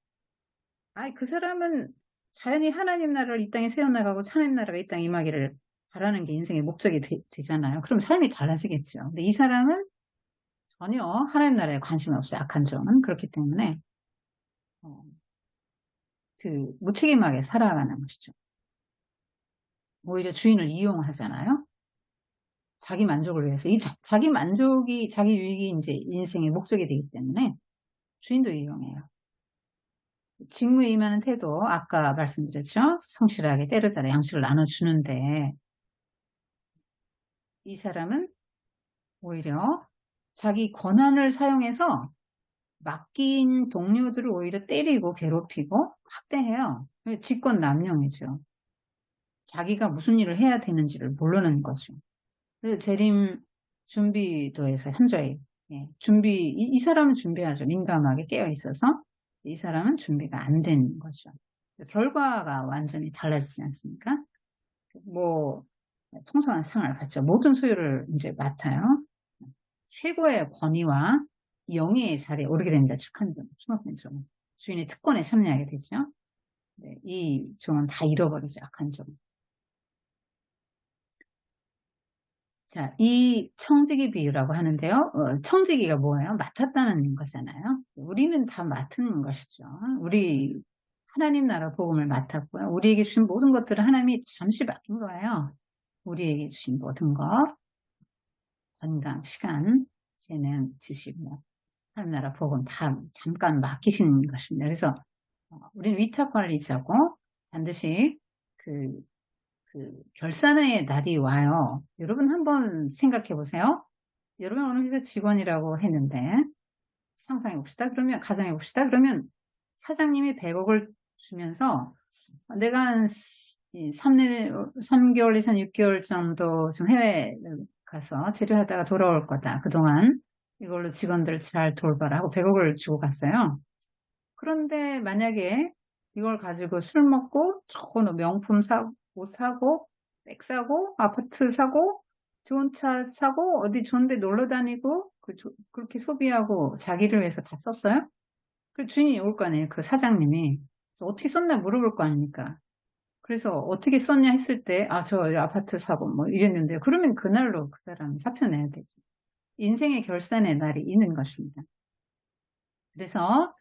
그 사람은 자연히 하나님 나라를 이 땅에 세워나가고 하나님 나라가 이 땅에 임하기를 바라는 게 인생의 목적이 되잖아요. 그럼 삶이 달라지겠죠. 근데 이 사람은 전혀 하나님 나라에 관심이 없어요. 악한 종은. 그렇기 때문에 어, 무책임하게 살아가는 것이죠. 오히려 주인을 이용하잖아요. 자기 만족을 위해서. 자기 만족이, 자기 유익이 이제 인생의 목적이 되기 때문에 주인도 이용해요. 직무에 임하는 태도, 아까 말씀드렸죠? 성실하게 때를 따라 양식을 나눠주는데, 이 사람은 오히려 자기 권한을 사용해서 맡긴 동료들을 오히려 때리고 괴롭히고 학대해요. 직권남용이죠. 자기가 무슨 일을 해야 되는지를 모르는 거죠. 그래서 재림 준비도에서 현저히 이 사람은 준비하죠. 민감하게 깨어 있어서 이 사람은 준비가 안 된 거죠. 결과가 완전히 달라지지 않습니까? 뭐 풍성한 상을 받죠. 모든 소유를 이제 맡아요. 최고의 권위와 영예의 자리에 오르게 됩니다. 착한 종, 충성된 종은. 주인의 특권에 참여하게 되죠. 네, 이 종은 다 잃어버리죠. 악한 종. 자, 이 청지기 비유라고 하는데요. 청지기가 뭐예요? 맡았다는 거잖아요. 우리는 다 맡은 것이죠. 우리 하나님 나라 복음을 맡았고요. 우리에게 주신 모든 것들을 하나님이 잠시 맡긴 거예요. 우리에게 주신 모든 것, 건강, 시간, 재능, 지식, 하나님 나라 복음 다 잠깐 맡기신 것입니다. 그래서 우리는 위탁관리자고 반드시 그 결산의 날이 와요. 여러분 한번 생각해 보세요. 여러분 어느 회사 직원이라고 했는데 상상해 봅시다. 그러면 가정해 봅시다. 그러면 사장님이 100억을 주면서 내가 한 3개월 이상 6개월 정도 좀 해외 가서 치료하다가 돌아올 거다. 그동안 이걸로 직원들 잘 돌봐라 하고 100억을 주고 갔어요. 그런데 만약에 이걸 가지고 술 먹고 좋은 명품 사고, 옷 사고, 백 사고, 아파트 사고, 좋은 차 사고, 어디 좋은 데 놀러 다니고, 그렇게 소비하고 자기를 위해서 다 썼어요? 그 주인이 올 거 아니에요. 그 사장님이. 그래서 어떻게 썼나 물어볼 거 아닙니까? 그래서 어떻게 썼냐 했을 때, 저 아파트 사고 뭐 이랬는데요. 그러면 그날로 그 사람이 사표 내야 되죠. 인생의 결산의 날이 있는 것입니다. 그래서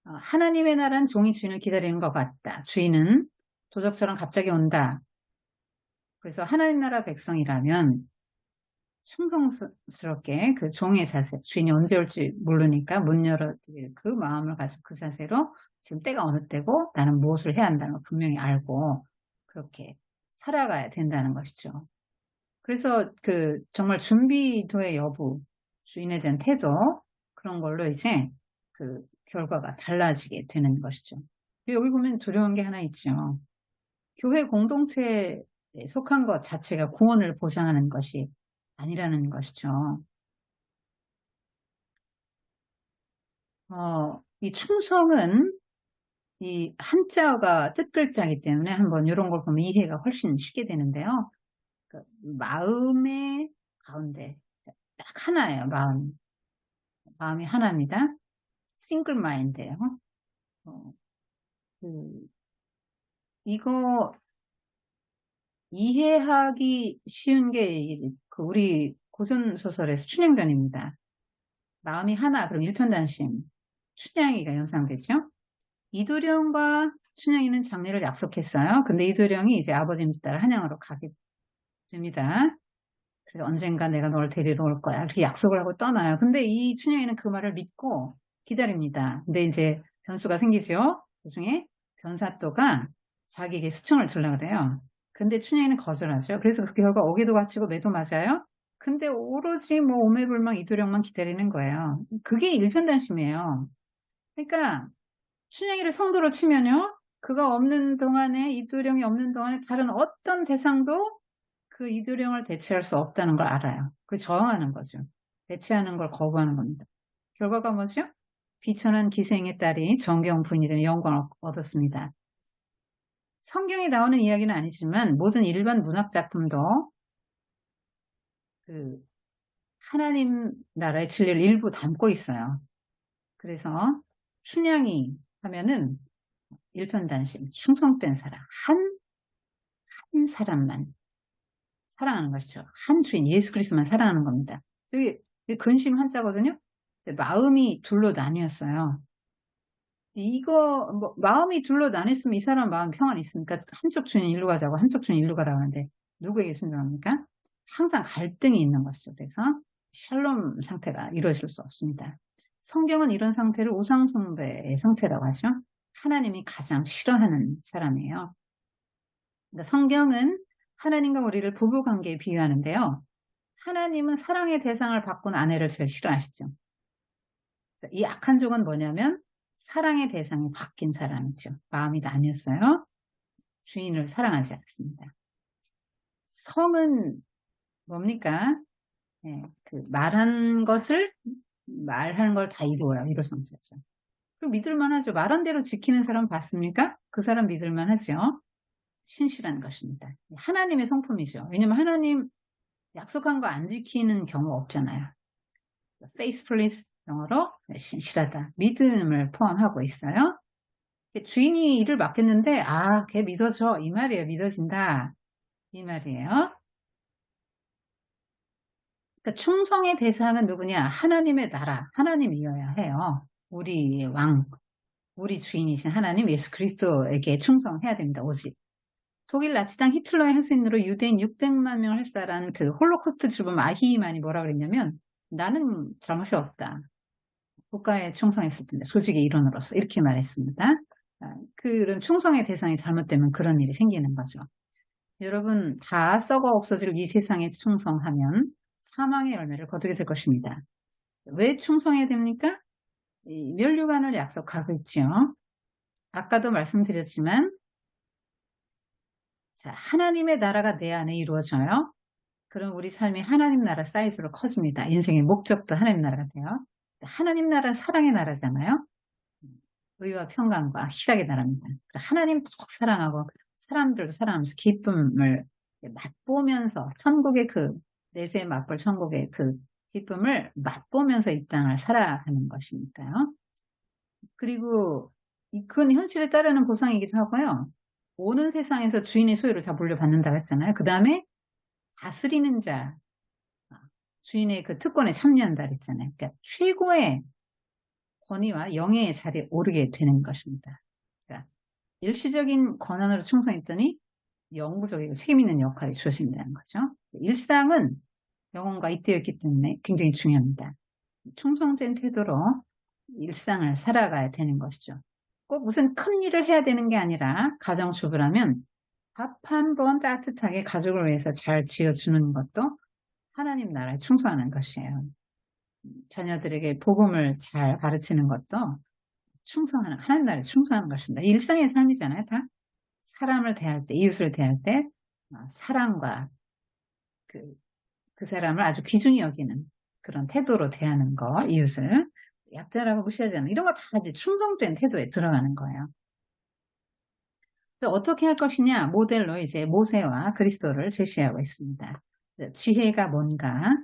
하나님의 나라는 종이 주인을 기다리는 것 같다. 주인은 도적처럼 갑자기 온다. 그래서 하나님 나라 백성이라면 충성스럽게 그 종의 자세, 주인이 언제 올지 모르니까 문 열어드릴 그 마음을 가지고 그 자세로 지금 때가 어느 때고 나는 무엇을 해야 한다는 걸 분명히 알고 그렇게 살아가야 된다는 것이죠. 그래서 정말 준비도의 여부, 주인에 대한 태도, 그런 걸로 이제 결과가 달라지게 되는 것이죠. 여기 보면 두려운 게 하나 있죠. 교회 공동체에 속한 것 자체가 구원을 보장하는 것이 아니라는 것이죠. 이 충성은 이 한자가 뜻글자이기 때문에 한번 이런 걸 보면 이해가 훨씬 쉽게 되는데요. 마음의 가운데 딱 하나예요. 마음이 하나입니다. 싱글 마인드예요. 이거 이해하기 쉬운 게 우리 고전 소설에서 춘향전입니다. 마음이 하나, 그럼 일편단심, 춘향이가 연상되죠? 이도령과 춘향이는 장례를 약속했어요. 근데 이도령이 이제 아버지 임시 따라 한양으로 가게 됩니다. 그래서 언젠가 내가 널 데리러 올 거야. 이렇게 약속을 하고 떠나요. 근데 이 춘향이는 그 말을 믿고 기다립니다. 근데 이제 변수가 생기죠. 그중에 변사또가 자기에게 수청을 주려고 그래요. 근데 춘향이는 거절하죠. 그래서 그 결과 어기도 바치고 매도 맞아요. 근데 오로지 뭐 오매불망 이도령만 기다리는 거예요. 그게 일편단심이에요. 그러니까 춘향이를 성도로 치면요. 그가 없는 동안에 이도령이 없는 동안에 다른 어떤 대상도 그 이도령을 대체할 수 없다는 걸 알아요. 그 저항하는 거죠. 대체하는 걸 거부하는 겁니다. 결과가 뭐죠? 비천한 기생의 딸이 정경 부인이 되는 영광을 얻었습니다. 성경에 나오는 이야기는 아니지만 모든 일반 문학 작품도 그 하나님 나라의 진리를 일부 담고 있어요. 그래서 춘향이 하면은 일편단심, 충성된 사람, 한 사람만 사랑하는 것이죠. 한 주인 예수 그리스도만 사랑하는 겁니다. 여기 근심 한자거든요. 마음이 둘로 나뉘었어요. 이거 뭐 마음이 둘로 나뉘었으면 이 사람 마음 평안이 있으니까 한쪽 주인 일로 가자고 한쪽 주인 일로 가라고 하는데 누구에게 순종합니까? 항상 갈등이 있는 것이죠. 그래서 샬롬 상태가 이루어질 수 없습니다. 성경은 이런 상태를 우상숭배의 상태라고 하죠. 하나님이 가장 싫어하는 사람이에요. 그러니까 성경은 하나님과 우리를 부부관계에 비유하는데요. 하나님은 사랑의 대상을 바꾼 아내를 제일 싫어하시죠. 이 악한 쪽은 뭐냐면 사랑의 대상이 바뀐 사람이죠. 마음이 나뉘었어요. 주인을 사랑하지 않습니다. 성은 뭡니까? 네, 그 말한 걸 다 이루어요. 이룰성사죠. 그럼 믿을만 하죠. 말한 대로 지키는 사람 봤습니까? 그 사람 믿을만 하죠. 신실한 것입니다. 하나님의 성품이죠. 왜냐면 하나님 약속한 거 안 지키는 경우 없잖아요. faithfulness 영어로 신실하다. 믿음을 포함하고 있어요. 주인이 일을 맡겼는데 걔 믿어줘. 이 말이에요. 믿어진다. 이 말이에요. 그러니까 충성의 대상은 누구냐? 하나님의 나라, 하나님이어야 해요. 우리의 왕, 우리 주인이신 하나님 예수 그리스도에게 충성해야 됩니다. 오직. 독일 나치당 히틀러의 하수인으로 유대인 600만 명을 할살한 그 홀로코스트 주범 아히만이 뭐라 그랬냐면 나는 잘못이 없다. 국가에 충성했을 텐데 조직의 일원으로서 이렇게 말했습니다. 그런 충성의 대상이 잘못되면 그런 일이 생기는 거죠. 여러분 다 썩어 없어질 이 세상에 충성하면 사망의 열매를 거두게 될 것입니다. 왜 충성해야 됩니까? 면류관을 약속하고 있죠. 아까도 말씀드렸지만 자, 하나님의 나라가 내 안에 이루어져요. 그럼 우리 삶이 하나님 나라 사이즈로 커집니다. 인생의 목적도 하나님 나라가 돼요. 하나님 나라는 사랑의 나라잖아요. 의와 평강과 희락의 나라입니다. 하나님 더 사랑하고 사람들도 사랑하면서 기쁨을 맛보면서 천국의 그 내세 맛볼 천국의 그 기쁨을 맛보면서 이 땅을 살아가는 것이니까요. 그리고 그건 현실에 따르는 보상이기도 하고요. 오는 세상에서 주인의 소유를 다 물려받는다고 했잖아요. 그 다음에 다스리는 자, 주인의 그 특권에 참여한다 그랬잖아요. 그러니까 최고의 권위와 영예의 자리에 오르게 되는 것입니다. 그러니까 일시적인 권한으로 충성했더니 영구적이고 책임있는 역할이 주어진다는 거죠. 일상은 영혼과 잇대었기 때문에 굉장히 중요합니다. 충성된 태도로 일상을 살아가야 되는 것이죠. 꼭 무슨 큰 일을 해야 되는 게 아니라 가정주부라면 밥 한 번 따뜻하게 가족을 위해서 잘 지어주는 것도 하나님 나라에 충성하는 것이에요. 자녀들에게 복음을 잘 가르치는 것도 하나님 나라에 충성하는 것입니다. 일상의 삶이잖아요. 다 사람을 대할 때, 이웃을 대할 때 사랑과 그 사람을 아주 귀중히 여기는 그런 태도로 대하는 거, 이웃을 약자라고 무시하지 않는 이런 거 다 이제 충성된 태도에 들어가는 거예요. 어떻게 할 것이냐 모델로 이제 모세와 그리스도를 제시하고 있습니다. 지혜가 뭔가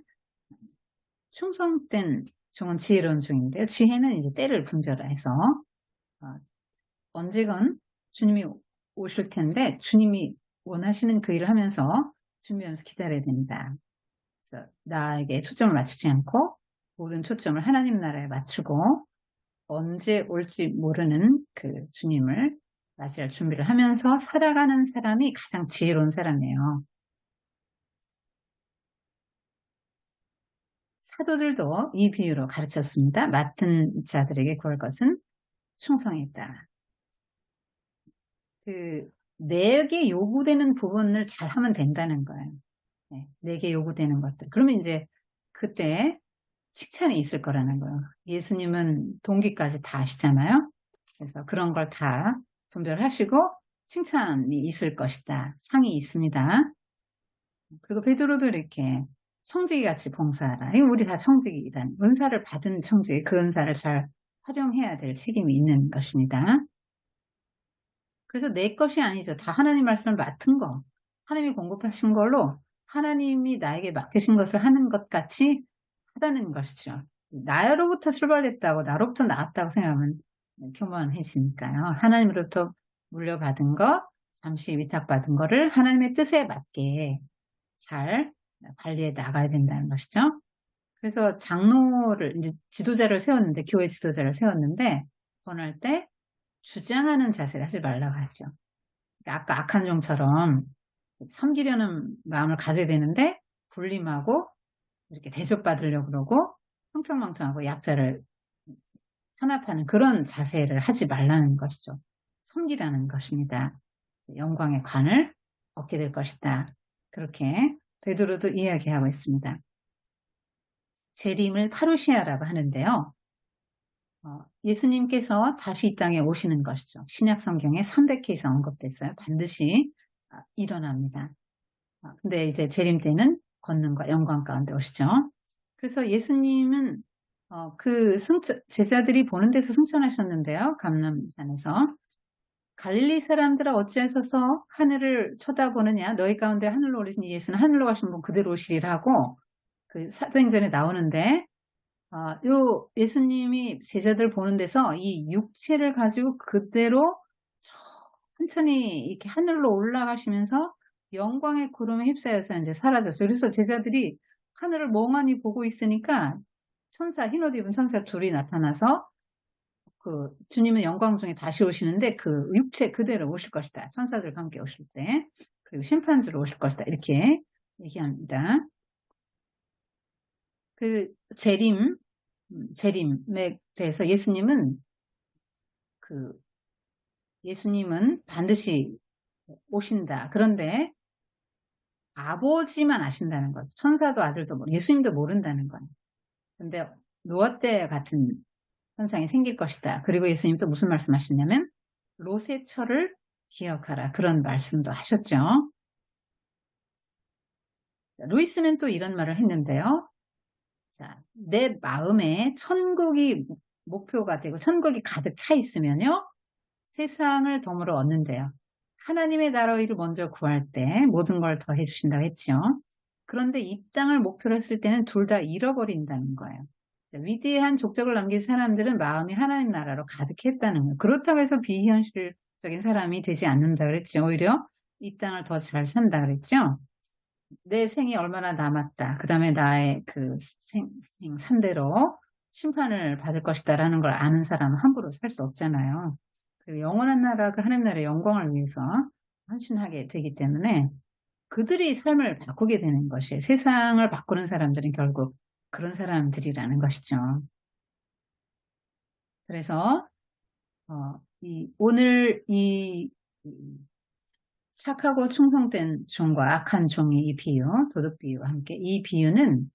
충성된 종은 지혜로운 종인데요. 지혜는 이제 때를 분별해서 언제건 주님이 오실 텐데 주님이 원하시는 그 일을 하면서 준비하면서 기다려야 됩니다. 그래서 나에게 초점을 맞추지 않고 모든 초점을 하나님 나라에 맞추고 언제 올지 모르는 그 주님을 맞이할 준비를 하면서 살아가는 사람이 가장 지혜로운 사람이에요. 사도들도 이 비유로 가르쳤습니다. 맡은 자들에게 구할 것은 충성했다. 내게 요구되는 부분을 잘 하면 된다는 거예요. 네, 내게 요구되는 것들. 그러면 이제 그때 칭찬이 있을 거라는 거예요. 예수님은 동기까지 다 아시잖아요. 그래서 그런 걸 다 분별하시고 칭찬이 있을 것이다. 상이 있습니다. 그리고 베드로도 이렇게 청지기 같이 봉사하라. 이거 우리 다 청지기이란 은사를 받은 청지기, 그 은사를 잘 활용해야 될 책임이 있는 것입니다. 그래서 내 것이 아니죠. 다 하나님 말씀을 맡은 거. 하나님이 공급하신 걸로 하나님이 나에게 맡기신 것을 하는 것 같이 하라는 것이죠. 나로부터 출발했다고, 나로부터 나왔다고 생각하면 교만해지니까요. 하나님으로부터 물려받은 거, 잠시 위탁받은 거를 하나님의 뜻에 맞게 잘 관리해 나가야 된다는 것이죠. 그래서 장로를, 이제 지도자를 세웠는데, 교회 지도자를 세웠는데, 권할 때 주장하는 자세를 하지 말라고 하죠. 아까 악한 종처럼 섬기려는 마음을 가져야 되는데, 군림하고 이렇게 대접받으려고 그러고, 흥청망청하고 약자를 탄압하는 그런 자세를 하지 말라는 것이죠. 섬기라는 것입니다. 영광의 관을 얻게 될 것이다. 그렇게 베드로도 이야기하고 있습니다. 재림을 파루시아라고 하는데요. 예수님께서 다시 이 땅에 오시는 것이죠. 신약 성경에 300회 이상 언급됐어요. 반드시 일어납니다. 근데 이제 재림 때는 권능과 영광 가운데 오시죠. 그래서 예수님은 제자들이 보는 데서 승천하셨는데요. 감람산에서. 갈릴리 사람들아 어찌하셔서 하늘을 쳐다보느냐. 너희 가운데 하늘로 오르신 예수는 하늘로 가신 분 그대로 오시리라고 그 사도행전에 나오는데 요 예수님이 제자들 보는 데서 이 육체를 가지고 그대로 천천히 이렇게 하늘로 올라가시면서 영광의 구름에 휩싸여서 이제 사라졌어요. 그래서 제자들이 하늘을 멍하니 보고 있으니까 흰옷 입은 천사 둘이 나타나서 그 주님은 영광 중에 다시 오시는데 그 육체 그대로 오실 것이다. 천사들과 함께 오실 때. 그리고 심판주로 오실 것이다. 이렇게 얘기합니다. 그 재림에 대해서 예수님은 반드시 오신다. 그런데 아버지만 아신다는 거죠. 천사도 아들도 예수님도 모른다는 거예요. 근데 노아 때 같은 현상이 생길 것이다. 그리고 예수님 또 무슨 말씀하시냐면 롯의 철을 기억하라. 그런 말씀도 하셨죠. 루이스는 또 이런 말을 했는데요. 자, 내 마음에 천국이 목표가 되고 천국이 가득 차 있으면요. 세상을 덤으로 얻는데요. 하나님의 나라를 먼저 구할 때 모든 걸 더 해주신다고 했죠. 그런데 이 땅을 목표로 했을 때는 둘 다 잃어버린다는 거예요. 위대한 족적을 남긴 사람들은 마음이 하나님 나라로 가득했다는 거예요. 그렇다고 해서 비현실적인 사람이 되지 않는다 그랬죠. 오히려 이 땅을 더 잘 산다 그랬죠. 내 생이 얼마나 남았다. 그 다음에 나의 그 산대로 심판을 받을 것이다라는 걸 아는 사람은 함부로 살 수 없잖아요. 그리고 영원한 나라, 그 하나님 나라의 영광을 위해서 헌신하게 되기 때문에 그들이 삶을 바꾸게 되는 것이에요. 세상을 바꾸는 사람들은 결국 그런 사람들이라는 것이죠. 그래서 오늘 이 착하고 충성된 종과 악한 종의 이 비유, 도둑 비유와 함께 이 비유는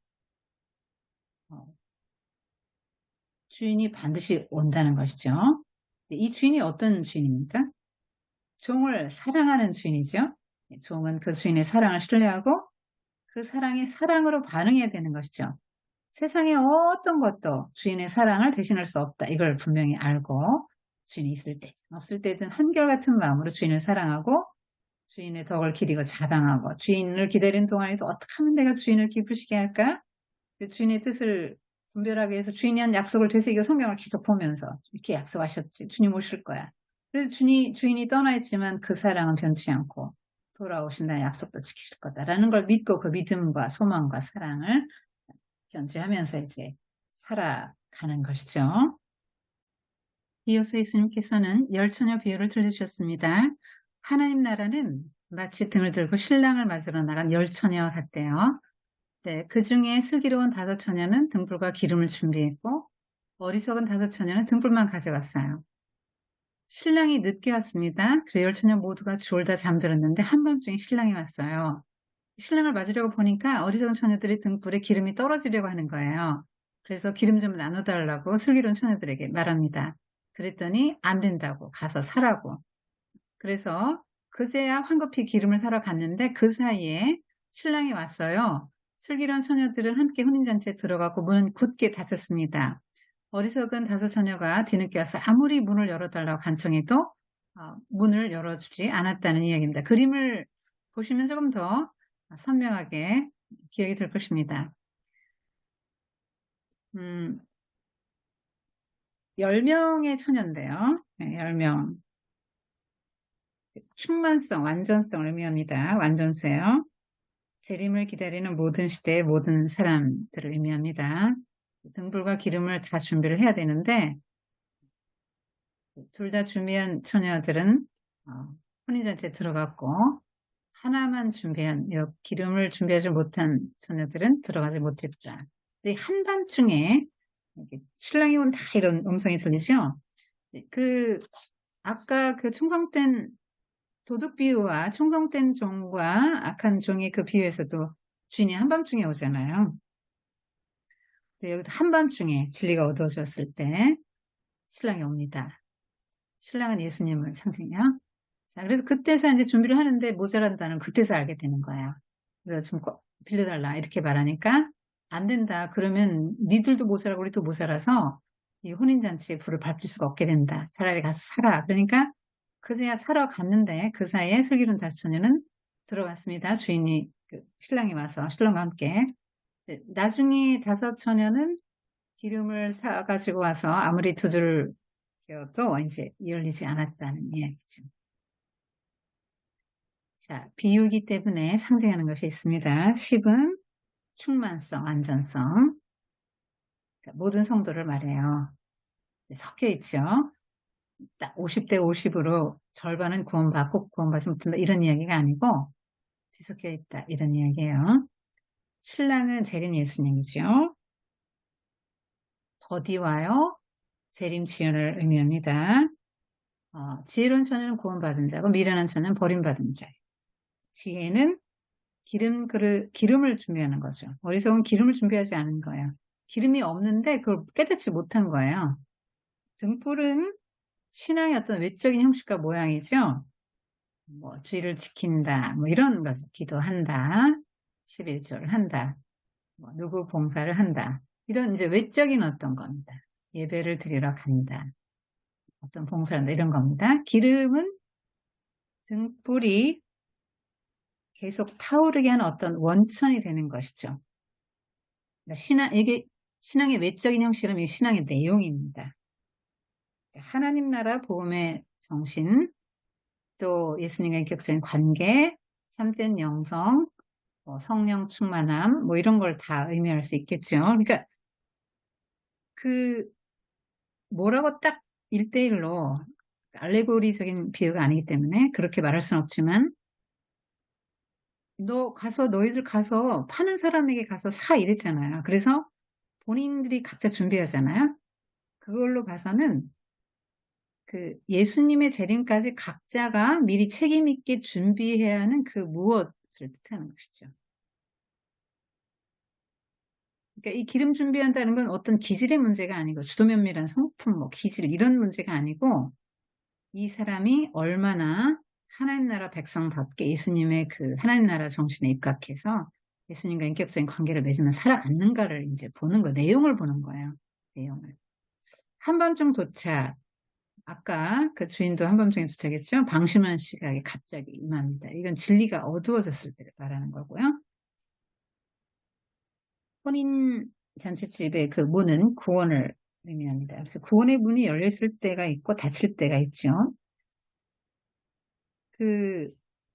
주인이 반드시 온다는 것이죠. 이 주인이 어떤 주인입니까? 종을 사랑하는 주인이죠. 종은 그 주인의 사랑을 신뢰하고 그 사랑에 사랑으로 반응해야 되는 것이죠. 세상에 어떤 것도 주인의 사랑을 대신할 수 없다. 이걸 분명히 알고 주인이 있을 때든 없을 때든 한결같은 마음으로 주인을 사랑하고 주인의 덕을 기리고 자랑하고 주인을 기다리는 동안에도 어떻게 하면 내가 주인을 기쁘시게 할까? 주인의 뜻을 분별하기 위해서 주인이 한 약속을 되새기고 성경을 계속 보면서 이렇게 약속하셨지. 주님 오실 거야. 그래서 주인이 떠나 있지만 그 사랑은 변치 않고 돌아오신다는 약속도 지키실 거다라는 걸 믿고 그 믿음과 소망과 사랑을 견지하면서 이제 살아가는 것이죠. 이어서 예수님께서는 열 처녀 비유를 들려주셨습니다. 하나님 나라는 마치 등을 들고 신랑을 맞으러 나간 열 처녀와 같대요. 네, 그 중에 슬기로운 다섯 처녀는 등불과 기름을 준비했고 어리석은 다섯 처녀는 등불만 가져갔어요. 신랑이 늦게 왔습니다. 그래서 열 처녀 모두가 졸다 잠들었는데 한밤중에 신랑이 왔어요. 신랑을 맞으려고 보니까 어리석은 처녀들이 등불에 기름이 떨어지려고 하는 거예요. 그래서 기름 좀 나눠달라고 슬기로운 처녀들에게 말합니다. 그랬더니 안 된다고, 가서 사라고. 그래서 그제야 황급히 기름을 사러 갔는데 그 사이에 신랑이 왔어요. 슬기로운 처녀들은 함께 혼인잔치에 들어가고 문은 굳게 닫혔습니다. 어리석은 다섯 처녀가 뒤늦게 와서 아무리 문을 열어달라고 간청해도 문을 열어주지 않았다는 이야기입니다. 그림을 보시면 조금 더 선명하게 기억이 될 것입니다. 10명의 처녀인데요. 네, 10명. 충만성, 완전성을 의미합니다. 완전수예요. 재림을 기다리는 모든 시대의 모든 사람들을 의미합니다. 등불과 기름을 다 준비를 해야 되는데 둘 다 준비한 처녀들은 혼인잔치에 들어갔고 하나만 준비한 기름을 준비하지 못한 처녀들은 들어가지 못했다. 근데 한밤중에 신랑이 온다 이런 음성이 들리죠? 아까 그 충성된 도둑 비유와 충성된 종과 악한 종의 그 비유에서도 주인이 한밤중에 오잖아요. 근데 여기도 한밤중에 진리가 어두워졌을 때 신랑이 옵니다. 신랑은 예수님을 상징해요. 자, 그래서 그때서 이제 준비를 하는데 모자란다는 그때서 알게 되는 거예요. 그래서 좀 빌려달라 이렇게 말하니까 안 된다. 그러면 니들도 모자라고 우리도 모자라서 이 혼인잔치에 불을 밝힐 수가 없게 된다. 차라리 가서 살아. 그러니까 그제야 사러 갔는데 그 사이에 슬기로운 다섯 처녀는 들어갔습니다. 주인이 신랑이 와서 신랑과 함께. 나중에 다섯 처녀는 기름을 사가지고 와서 아무리 두 줄을 지어도 이제 열리지 않았다는 이야기죠. 자, 비유기 때문에 상징하는 것이 있습니다. 10은 충만성, 안전성. 그러니까 모든 성도를 말해요. 섞여 있죠. 딱 50대 50으로 절반은 구원받고 구원받지 못한다 이런 이야기가 아니고 뒤섞여 있다 이런 이야기예요. 신랑은 재림 예수님이죠. 더디와요. 재림 지연을 의미합니다. 지혜로운 처녀는 구원받은 자고 미련한 처녀는 버림받은 자예요. 지혜는 기름을 준비하는 거죠. 어리석은 기름을 준비하지 않은 거예요. 기름이 없는데 그걸 깨닫지 못한 거예요. 등불은 신앙의 어떤 외적인 형식과 모양이죠. 뭐 주의를 지킨다, 뭐 이런 거죠. 기도한다, 11조를 한다, 뭐 누구 봉사를 한다. 이런 이제 외적인 어떤 겁니다. 예배를 드리러 간다, 어떤 봉사를 한다 이런 겁니다. 기름은 등불이 계속 타오르게 하는 어떤 원천이 되는 것이죠. 이게 신앙의 외적인 형식은 이 신앙의 내용입니다. 하나님 나라 복음의 정신, 또 예수님과 인격적인 관계, 참된 영성, 성령 충만함, 뭐 이런 걸 다 의미할 수 있겠죠. 그러니까 뭐라고 딱 1대1로 알레고리적인 비유가 아니기 때문에 그렇게 말할 수는 없지만 너희들 가서 파는 사람에게 가서 사 이랬잖아요. 그래서 본인들이 각자 준비하잖아요. 그걸로 봐서는 예수님의 재림까지 각자가 미리 책임 있게 준비해야 하는 그 무엇을 뜻하는 것이죠. 그러니까 이 기름 준비한다는 건 어떤 기질의 문제가 아니고 주도면밀한 성품, 뭐 기질 이런 문제가 아니고 이 사람이 얼마나 하나님 나라 백성답게 예수님의 하나님 나라 정신에 입각해서 예수님과 인격적인 관계를 맺으며 살아갔는가를 이제 보는 거, 내용을 보는 거예요. 내용을. 한밤중 도착. 아까 그 주인도 한밤중에 도착했죠. 방심한 시각에 갑자기 임합니다. 이건 진리가 어두워졌을 때를 말하는 거고요. 혼인 잔치집의 그 문은 구원을 의미합니다. 그래서 구원의 문이 열렸을 때가 있고 닫힐 때가 있죠.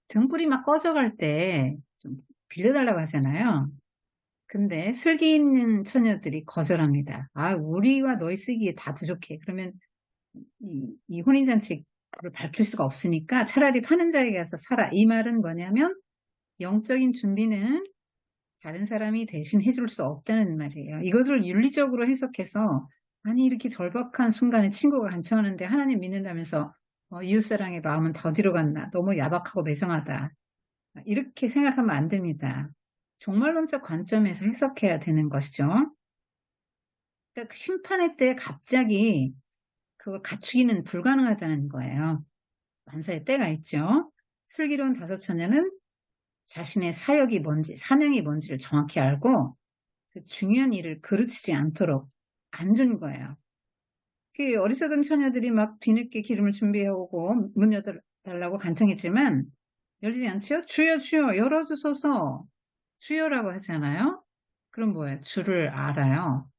등불이 막 꺼져갈 때 좀 빌려달라고 하잖아요. 근데 슬기 있는 처녀들이 거절합니다. 우리와 너희 쓰기에 다 부족해. 그러면 이 혼인잔치를 밝힐 수가 없으니까 차라리 파는 자에게 가서 사라. 이 말은 뭐냐면 영적인 준비는 다른 사람이 대신 해줄 수 없다는 말이에요. 이것을 윤리적으로 해석해서 아니 이렇게 절박한 순간에 친구가 간청하는데 하나님 믿는다면서 이웃사랑의 마음은 더디로 갔나 너무 야박하고 매정하다 이렇게 생각하면 안 됩니다. 종말론적 관점에서 해석해야 되는 것이죠. 그러니까 그 심판의 때 갑자기 그걸 갖추기는 불가능하다는 거예요. 만사의 때가 있죠. 슬기로운 다섯 처녀는 자신의 사역이 뭔지, 사명이 뭔지를 정확히 알고 그 중요한 일을 그르치지 않도록 안 준 거예요. 그 어리석은 처녀들이 막 뒤늦게 기름을 준비해오고 문 열어달라고 간청했지만 열리지 않죠? 주여 주여 열어주소서 주여라고 하잖아요. 그럼 뭐예요? 주를 알아요.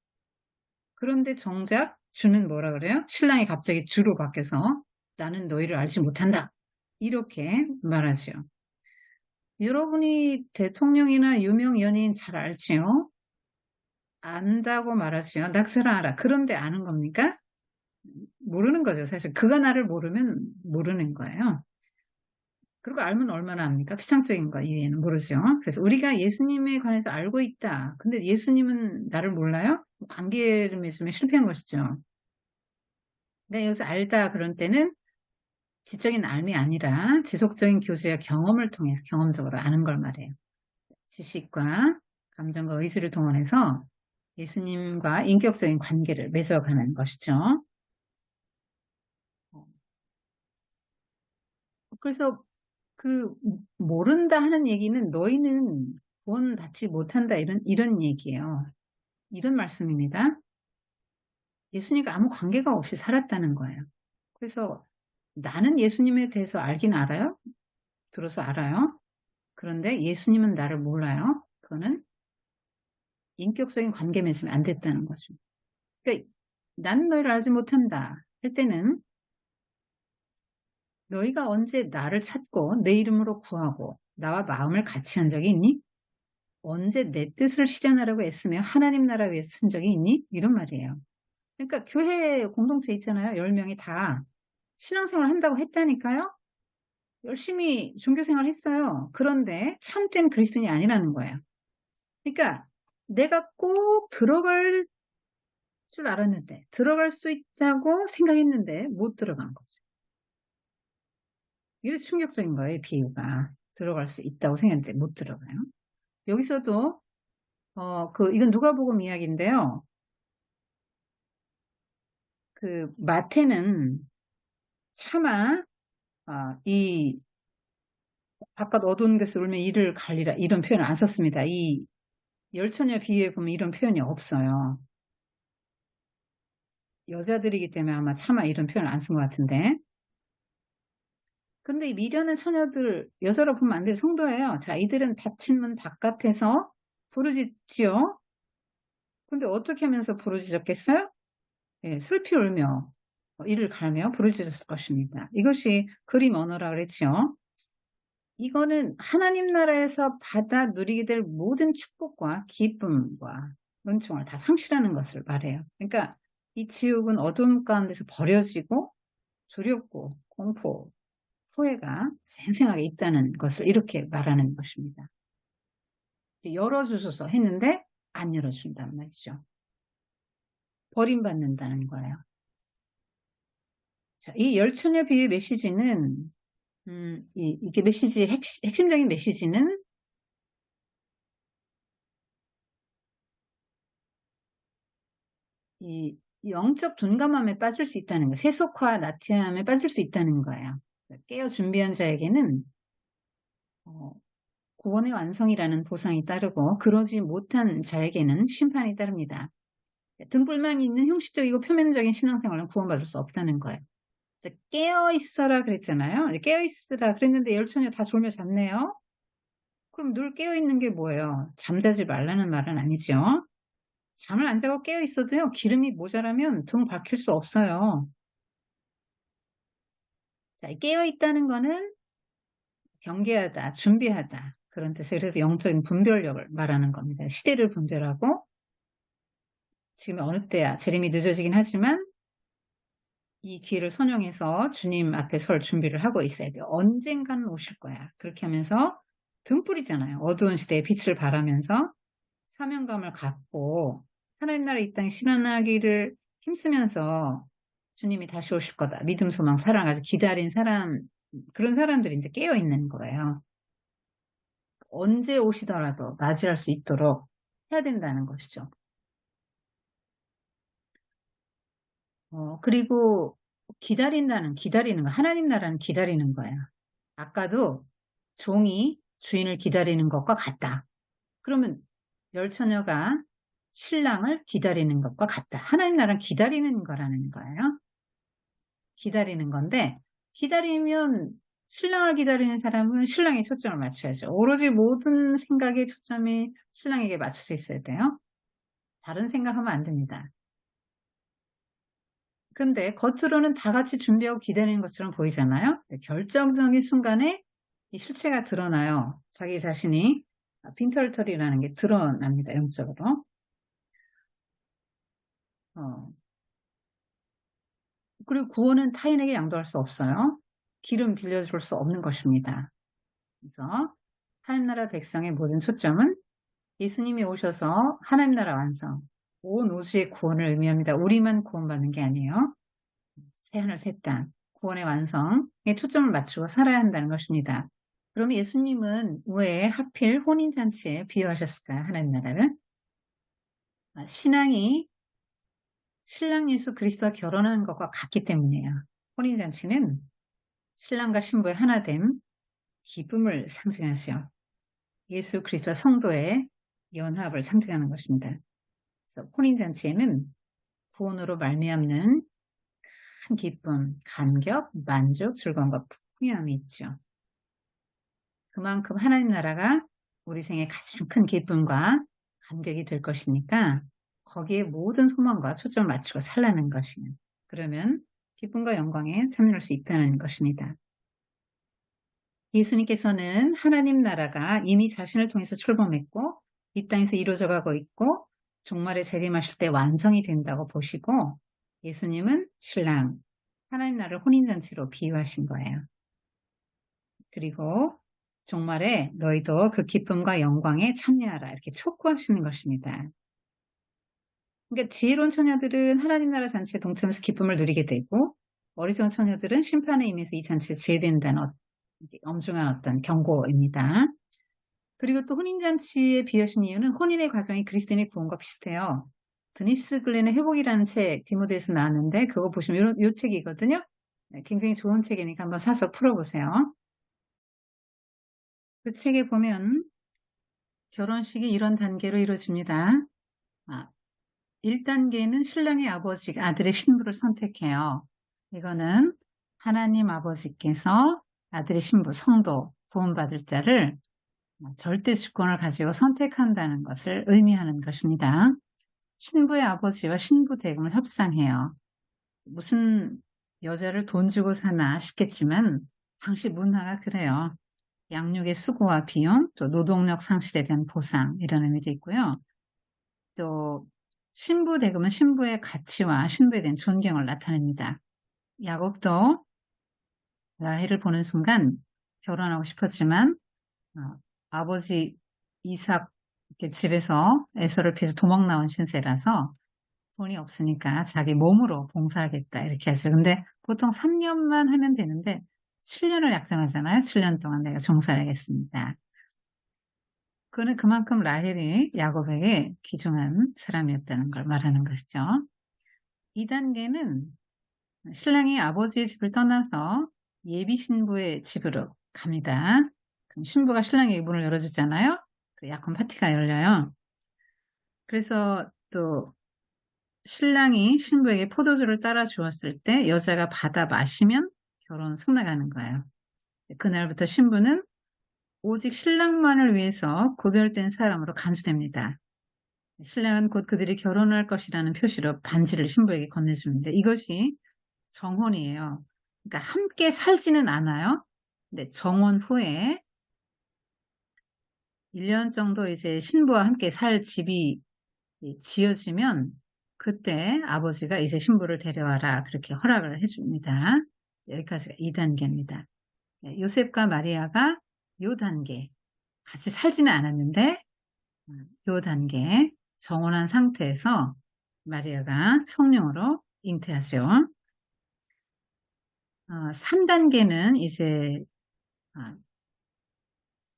그런데 정작 주는 뭐라 그래요? 신랑이 갑자기 주로 바뀌어서 나는 너희를 알지 못한다. 이렇게 말하죠. 여러분이 대통령이나 유명 연예인 잘 알지요? 안다고 말하지요. 낙사랑 알아. 그런데 아는 겁니까? 모르는 거죠. 사실 그가 나를 모르면 모르는 거예요. 그리고 알면 얼마나 압니까? 피상적인 거 이외에는 모르죠. 그래서 우리가 예수님에 관해서 알고 있다. 근데 예수님은 나를 몰라요? 관계를 맺으면 실패한 것이죠. 근데 여기서 알다 그런 때는 지적인 알미 아니라 지속적인 교제와 경험을 통해서 경험적으로 아는 걸 말해요. 지식과 감정과 의지를 동원해서 예수님과 인격적인 관계를 맺어가는 것이죠. 그래서 그 모른다 하는 얘기는 너희는 구원받지 못한다 이런 얘기예요. 이런 말씀입니다. 예수님과 아무 관계가 없이 살았다는 거예요. 그래서 나는 예수님에 대해서 알긴 알아요. 들어서 알아요. 그런데 예수님은 나를 몰라요. 그거는 인격적인 관계 맺으면 안 됐다는 거죠. 그러니까 나는 너희를 알지 못한다 할 때는 너희가 언제 나를 찾고 내 이름으로 구하고 나와 마음을 같이 한 적이 있니? 언제 내 뜻을 실현하려고 애쓰며 하나님 나라 위해서 선 적이 있니? 이런 말이에요. 그러니까 교회 공동체 있잖아요. 10명이 다 신앙생활 한다고 했다니까요. 열심히 종교생활 했어요. 그런데 참된 그리스도인이 아니라는 거예요. 그러니까 내가 꼭 들어갈 줄 알았는데 들어갈 수 있다고 생각했는데 못 들어간 거죠. 이게 충격적인 거예요. 비유가. 들어갈 수 있다고 생각했는데 못 들어가요. 여기서도 이건 누가복음 이야기인데요. 그 마태는 차마 이 바깥 어두운 곳에 울면 이를 갈리라 이런 표현을 안 썼습니다. 이 열처녀 비유에 보면 이런 표현이 없어요. 여자들이기 때문에 아마 차마 이런 표현을 안 쓴 것 같은데. 근데 이 미련한 처녀들 여자로 보면 안 돼요. 성도예요. 자, 이들은 닫힌 문 바깥에서 부르짖지요. 근데 어떻게 하면서 부르짖었겠어요? 예, 슬피 울며 이를 갈며 부르짖었을 것입니다. 이것이 그림 언어라 그랬죠. 이거는 하나님 나라에서 받아 누리게 될 모든 축복과 기쁨과 은총을 다 상실하는 것을 말해요. 그러니까 이 지옥은 어둠 가운데서 버려지고 두렵고 공포, 후회가 생생하게 있다는 것을 이렇게 말하는 것입니다. 열어주소서 했는데 안 열어준단 말이죠. 버림받는다는 거예요. 자, 이 열처녀 비유의 메시지는 이게 메시지의 핵심적인 메시지는 이 영적 둔감함에 빠질 수 있다는 거예요. 세속화, 나태함에 빠질 수 있다는 거예요. 깨어 준비한 자에게는 구원의 완성이라는 보상이 따르고 그러지 못한 자에게는 심판이 따릅니다. 등불만 있는 형식적이고 표면적인 신앙생활은 구원받을 수 없다는 거예요. 깨어있어라 그랬잖아요. 깨어있으라 그랬는데 열처녀 다 졸며 잤네요. 그럼 늘 깨어있는 게 뭐예요? 잠자지 말라는 말은 아니죠. 잠을 안 자고 깨어있어도요. 기름이 모자라면 등 밝힐 수 없어요. 자, 깨어있다는 거는 경계하다, 준비하다 그런 뜻을 그래서 영적인 분별력을 말하는 겁니다. 시대를 분별하고 지금 어느 때야 재림이 늦어지긴 하지만 이 기회를 선용해서 주님 앞에 설 준비를 하고 있어야 돼요. 언젠가는 오실 거야. 그렇게 하면서 등불이잖아요. 어두운 시대에 빛을 발하면서 사명감을 갖고 하나님 나라 이 땅에 실현하기를 힘쓰면서 주님이 다시 오실 거다. 믿음, 소망, 사랑 가지고 기다린 사람, 그런 사람들이 이제 깨어 있는 거예요. 언제 오시더라도 맞이할 수 있도록 해야 된다는 것이죠. 그리고 기다리는 거, 하나님 나라는 기다리는 거야. 아까도 종이 주인을 기다리는 것과 같다. 그러면 열처녀가 신랑을 기다리는 것과 같다. 하나님 나라는 기다리는 거라는 거예요. 기다리는 건데, 기다리면 신랑을 기다리는 사람은 신랑에 초점을 맞춰야죠. 오로지 모든 생각의 초점이 신랑에게 맞춰져 있어야 돼요. 다른 생각하면 안 됩니다. 근데 겉으로는 다 같이 준비하고 기다리는 것처럼 보이잖아요. 결정적인 순간에 이 실체가 드러나요. 자기 자신이 빈털털이라는 게 드러납니다. 영적으로. 어, 그리고 구원은 타인에게 양도할 수 없어요. 기름 빌려줄 수 없는 것입니다. 그래서 하나님 나라 백성의 모든 초점은 예수님이 오셔서 하나님 나라 완성, 온 우주의 구원을 의미합니다. 우리만 구원받는 게 아니에요. 새하늘 새 땅, 구원의 완성에 초점을 맞추고 살아야 한다는 것입니다. 그러면 예수님은 왜 하필 혼인잔치에 비유하셨을까요? 하나님 나라를? 신앙이 신랑 예수 그리스도와 결혼하는 것과 같기 때문이에요. 혼인잔치는 신랑과 신부의 하나됨, 기쁨을 상징하시오. 예수 그리스도와 성도의 연합을 상징하는 것입니다. 그래서 혼인잔치에는 구원으로 말미암는 큰 기쁨, 감격, 만족, 즐거움과 풍요함이 있죠. 그만큼 하나님 나라가 우리 생의 가장 큰 기쁨과 감격이 될 것이니까 거기에 모든 소망과 초점을 맞추고 살라는 것이에요. 그러면 기쁨과 영광에 참여할 수 있다는 것입니다. 예수님께서는 하나님 나라가 이미 자신을 통해서 출범했고 이 땅에서 이루어져가고 있고 종말에 재림하실 때 완성이 된다고 보시고 예수님은 신랑, 하나님 나라를 혼인잔치로 비유하신 거예요. 그리고 종말에 너희도 그 기쁨과 영광에 참여하라 이렇게 촉구하시는 것입니다. 그러니까 지혜로운 처녀들은 하나님 나라 잔치에 동참해서 기쁨을 누리게 되고 어리석은 처녀들은 심판에 임해서 이 잔치에 제외된다는 엄중한 어떤 경고입니다. 그리고 또 혼인잔치에 비유하신 이유는 혼인의 과정이 그리스도인의 구원과 비슷해요. 드니스 글렌의 회복이라는 책 디모데에서 나왔는데 그거 보시면 이 책이거든요. 굉장히 좋은 책이니까 한번 사서 풀어보세요. 그 책에 보면 결혼식이 이런 단계로 이루어집니다. 1단계는 신랑의 아버지가 아들의 신부를 선택해요. 이거는 하나님 아버지께서 아들의 신부, 성도, 구원받을 자를 절대 주권을 가지고 선택한다는 것을 의미하는 것입니다. 신부의 아버지와 신부 대금을 협상해요. 무슨 여자를 돈 주고 사나 싶겠지만 당시 문화가 그래요. 양육의 수고와 비용, 또 노동력 상실에 대한 보상 이런 의미도 있고요. 또 신부 대금은 신부의 가치와 신부에 대한 존경을 나타냅니다. 야곱도 라헬을 보는 순간 결혼하고 싶었지만 아버지 이삭 집에서 에서를 피해서 도망 나온 신세라서 돈이 없으니까 자기 몸으로 봉사하겠다 이렇게 하죠. 근데 보통 3년만 하면 되는데 7년을 약정하잖아요. 7년 동안 내가 종사를 하겠습니다. 그거는 그만큼 라헬이 야곱에게 귀중한 사람이었다는 걸 말하는 것이죠. 2단계는 신랑이 아버지의 집을 떠나서 예비 신부의 집으로 갑니다. 그럼 신부가 신랑에게 문을 열어주잖아요. 약혼 파티가 열려요. 그래서 또 신랑이 신부에게 포도주를 따라 주었을 때 여자가 받아 마시면 결혼 승낙하는 거예요. 그날부터 신부는 오직 신랑만을 위해서 구별된 사람으로 간수됩니다. 신랑은 곧 그들이 결혼할 것이라는 표시로 반지를 신부에게 건네주는데 이것이 정혼이에요. 그러니까 함께 살지는 않아요. 근데 정혼 후에 1년 정도 이제 신부와 함께 살 집이 지어지면 그때 아버지가 이제 신부를 데려와라 그렇게 허락을 해줍니다. 여기까지가 2단계입니다. 요셉과 마리아가 요 단계 같이 살지는 않았는데 요 단계 정혼한 상태에서 마리아가 성령으로 잉태하죠. 3단계는 이제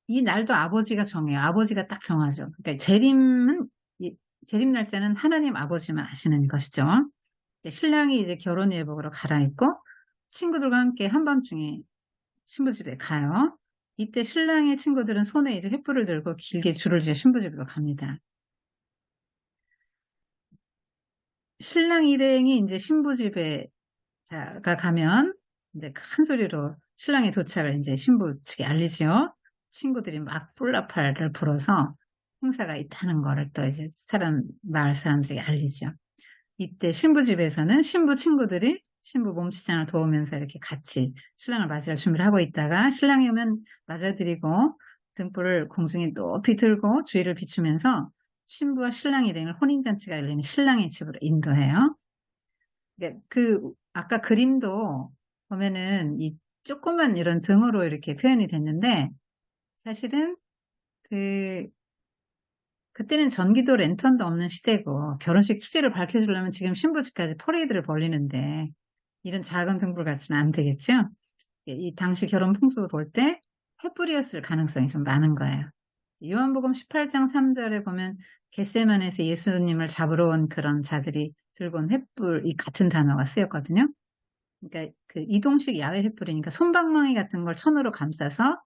이 날도 아버지가 정해요. 아버지가 딱 정하죠. 그러니까 재림 날짜는 하나님 아버지만 아시는 것이죠. 신랑이 이제 결혼 예복으로 갈아입고 친구들과 함께 한밤중에 신부집에 가요. 이때 신랑의 친구들은 손에 이제 횃불을 들고 길게 줄을 지어 신부집으로 갑니다. 신랑 일행이 이제 신부집에 가면 이제 큰 소리로 신랑의 도착을 이제 신부 측에 알리지요. 친구들이 막 뿔나팔을 불어서 행사가 있다는 거를 또 이제 마을 사람들에게 알리죠. 이때 신부집에서는 신부 친구들이 신부 몸치장을 도우면서 이렇게 같이 신랑을 맞이할 준비를 하고 있다가 신랑이 오면 맞아드리고 등불을 공중에 높이 들고 주위를 비추면서 신부와 신랑 일행을 혼인잔치가 열리는 신랑의 집으로 인도해요. 아까 그림도 보면은 이 조그만 이런 등으로 이렇게 표현이 됐는데 사실은 그때는 전기도 랜턴도 없는 시대고 결혼식 축제를 밝혀주려면 지금 신부집까지 퍼레이드를 벌리는데 이런 작은 등불 같지는 안 되겠죠? 이 당시 결혼 풍습을 볼 때 횃불이었을 가능성이 좀 많은 거예요. 요한복음 18장 3절에 보면 겟세마네에서 예수님을 잡으러 온 그런 자들이 들고 온 횃불, 이 같은 단어가 쓰였거든요. 그러니까 그 이동식 야외 횃불이니까 솜방망이 같은 걸 천으로 감싸서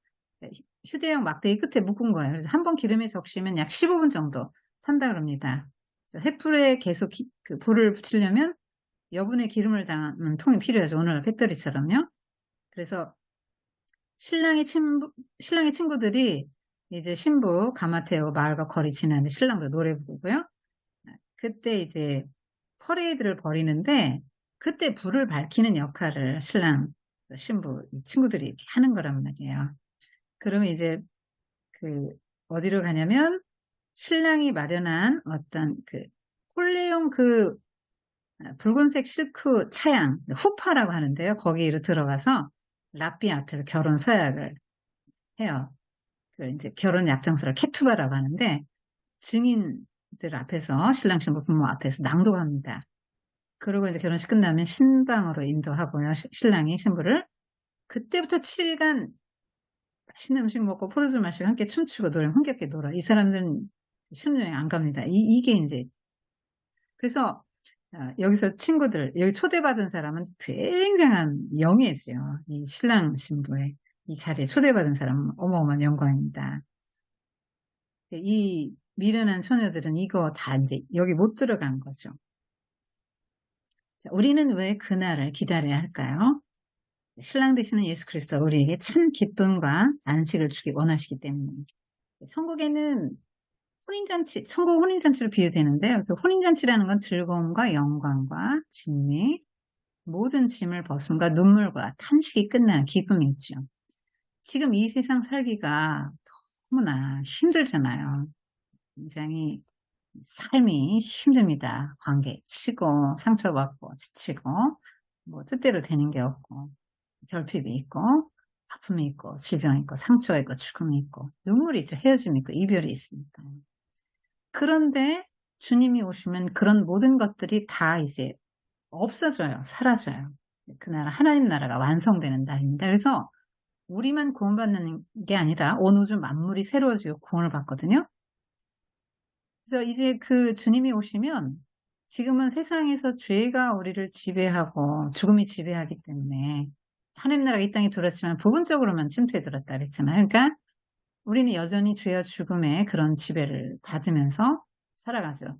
휴대용 막대기 끝에 묶은 거예요. 그래서 한번 기름에 적시면 약 15분 정도 탄다 그럽니다. 횃불에 계속 그 불을 붙이려면 여분의 기름을 담은 통이 필요하죠. 오늘 배터리처럼요. 그래서 신랑의 친구들이 이제 신부 가마 태우고 마을과 거리 지나는데 신랑도 노래 부르고요. 그때 이제 퍼레이드를 벌이는데 그때 불을 밝히는 역할을 신부 친구들이 이렇게 하는 거란 말이에요. 그러면 이제 어디로 가냐면 신랑이 마련한 어떤 홀레용 붉은색 실크 차양, 후파라고 하는데요. 거기로 들어가서 랍비 앞에서 결혼 서약을 해요. 이제 결혼 약정서를 케투바라고 하는데 증인들 앞에서 신랑 신부 부모 앞에서 낭독합니다. 그리고 이제 결혼식 끝나면 신방으로 인도하고요. 신랑이 신부를 그때부터 7일간 맛있는 음식 먹고 포도주 마시고 함께 춤추고 흥겹게 놀아. 이 사람들은 신혼여행 안 갑니다. 이게 이제 그래서 여기서 친구들 여기 초대받은 사람은 굉장한 영예죠. 이 신랑 신부의 이 자리에 초대받은 사람은 어마어마한 영광입니다. 이 미련한 처녀들은 이거 다 이제 여기 못 들어간 거죠. 자, 우리는 왜 그날을 기다려야 할까요? 신랑 되시는 예수 그리스도가 우리에게 참 기쁨과 안식을 주기 원하시기 때문입니다. 천국에는 천국 혼인잔치로 비유되는데요. 그 혼인잔치라는 건 즐거움과 영광과 진미, 모든 짐을 벗음과 눈물과 탄식이 끝나는 기쁨이 있죠. 지금 이 세상 살기가 너무나 힘들잖아요. 굉장히 삶이 힘듭니다. 관계 치고 상처받고 지치고 뭐 뜻대로 되는 게 없고 결핍이 있고 아픔이 있고 질병이 있고 상처가 있고 죽음이 있고 눈물이 있죠. 헤어짐이 있고 이별이 있으니까. 그런데 주님이 오시면 그런 모든 것들이 다 이제 없어져요. 사라져요. 그날 하나님 나라가 완성되는 날입니다. 그래서 우리만 구원받는 게 아니라 온 우주 만물이 새로워지고 구원을 받거든요. 그래서 이제 주님이 오시면 지금은 세상에서 죄가 우리를 지배하고 죽음이 지배하기 때문에 하나님 나라가 이 땅에 들어왔지만 부분적으로만 침투해 들었다 그랬잖아요. 그러니까 우리는 여전히 죄와 죽음의 그런 지배를 받으면서 살아가죠.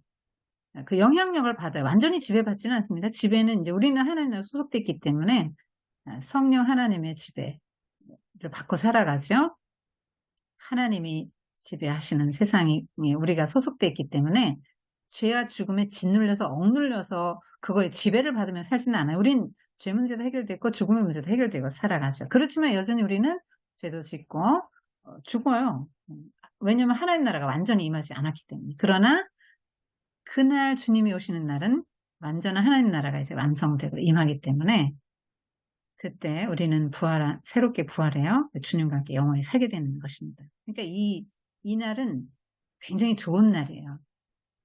그 영향력을 받아요. 완전히 지배받지는 않습니다. 지배는 이제 우리는 하나님 나라에 소속됐기 때문에 성령 하나님의 지배를 받고 살아가죠. 하나님이 지배하시는 세상에 우리가 소속되어 있기 때문에 죄와 죽음에 짓눌려서 억눌려서 그거에 지배를 받으며 살지는 않아요. 우린 죄 문제도 해결됐고 죽음의 문제도 해결되고 살아가죠. 그렇지만 여전히 우리는 죄도 짓고 죽어요. 왜냐하면 하나님 나라가 완전히 임하지 않았기 때문에. 그러나 그날 주님이 오시는 날은 완전한 하나님 나라가 이제 완성되고 임하기 때문에 그때 우리는 새롭게 부활해요. 주님과 함께 영원히 살게 되는 것입니다. 그러니까 이 날은 굉장히 좋은 날이에요.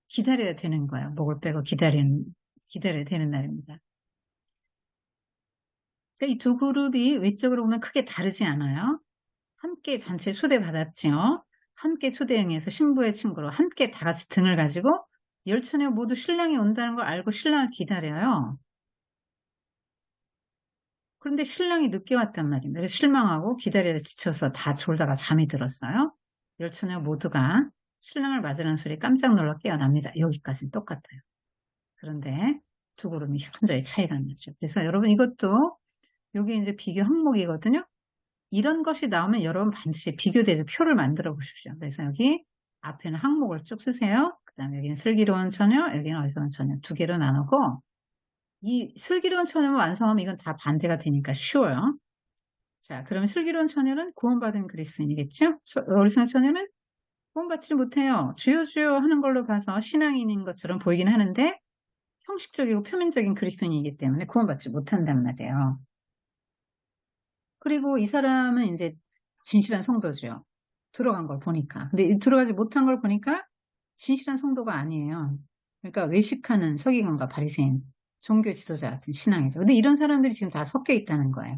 기다려야 되는 거예요. 목을 빼고 기다려야 되는 날입니다. 그러니까 이 두 그룹이 외적으로 보면 크게 다르지 않아요. 함께 잔치에 초대받았지요. 함께 초대 응해서 신부의 친구로 함께 다 같이 등을 가지고 열처녀 모두 신랑이 온다는 걸 알고 신랑을 기다려요. 그런데 신랑이 늦게 왔단 말입니다. 그래서 실망하고 기다리다 지쳐서 다 졸다가 잠이 들었어요. 열처녀 모두가 신랑을 맞으려는 소리에 깜짝 놀라 깨어납니다. 여기까지는 똑같아요. 그런데 두 그룹이 현저히 차이가 나죠. 그래서 여러분 이것도 여기 이제 비교 항목이거든요. 이런 것이 나오면 여러분 반드시 비교대조 표를 만들어 보십시오. 그래서 여기 앞에는 항목을 쭉 쓰세요. 그 다음에 여기는 슬기로운 처녀, 여기는 어리석은 처녀 두 개로 나누고 이 슬기로운 처녀를 완성하면 이건 다 반대가 되니까 쉬워요. 자, 그러면 슬기로운 처녀는 구원받은 그리스도인이겠죠? 어리석은 처녀는 구원받지 못해요. 주여 주여 하는 걸로 봐서 신앙인인 것처럼 보이긴 하는데 형식적이고 표면적인 그리스도인이기 때문에 구원받지 못한단 말이에요. 그리고 이 사람은 이제 진실한 성도죠. 들어간 걸 보니까. 근데 들어가지 못한 걸 보니까 진실한 성도가 아니에요. 그러니까 외식하는 서기관과 바리새인, 종교 지도자 같은 신앙이죠. 근데 이런 사람들이 지금 다 섞여 있다는 거예요.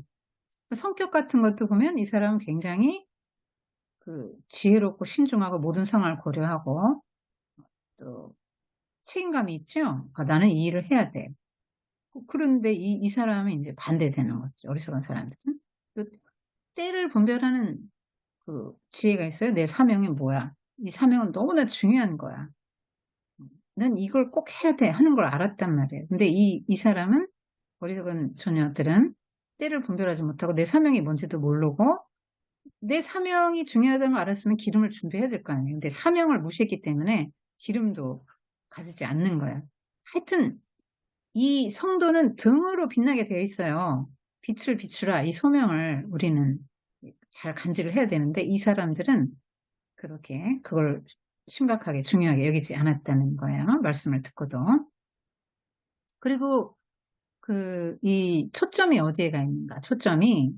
성격 같은 것도 보면 이 사람은 굉장히 지혜롭고 신중하고 모든 상황을 고려하고 또 책임감이 있죠. 나는 이 일을 해야 돼. 그런데 이 사람은 이제 반대되는 거죠. 어리석은 사람들은. 또 때를 분별하는 지혜가 있어요. 내 사명이 뭐야? 이 사명은 너무나 중요한 거야. 난 이걸 꼭 해야 돼 하는 걸 알았단 말이에요. 근데 이 사람은 어리석은 처녀들은 때를 분별하지 못하고 내 사명이 뭔지도 모르고 내 사명이 중요하다는 걸 알았으면 기름을 준비해야 될 거 아니에요. 근데 사명을 무시했기 때문에 기름도 가지지 않는 거예요. 하여튼 이 성도는 등으로 빛나게 되어 있어요. 빛을 비추라 이 소명을 우리는 잘 간직을 해야 되는데 이 사람들은 그렇게 그걸 심각하게 중요하게 여기지 않았다는 거예요. 말씀을 듣고도. 그리고 이 초점이 어디에 가 있는가? 초점이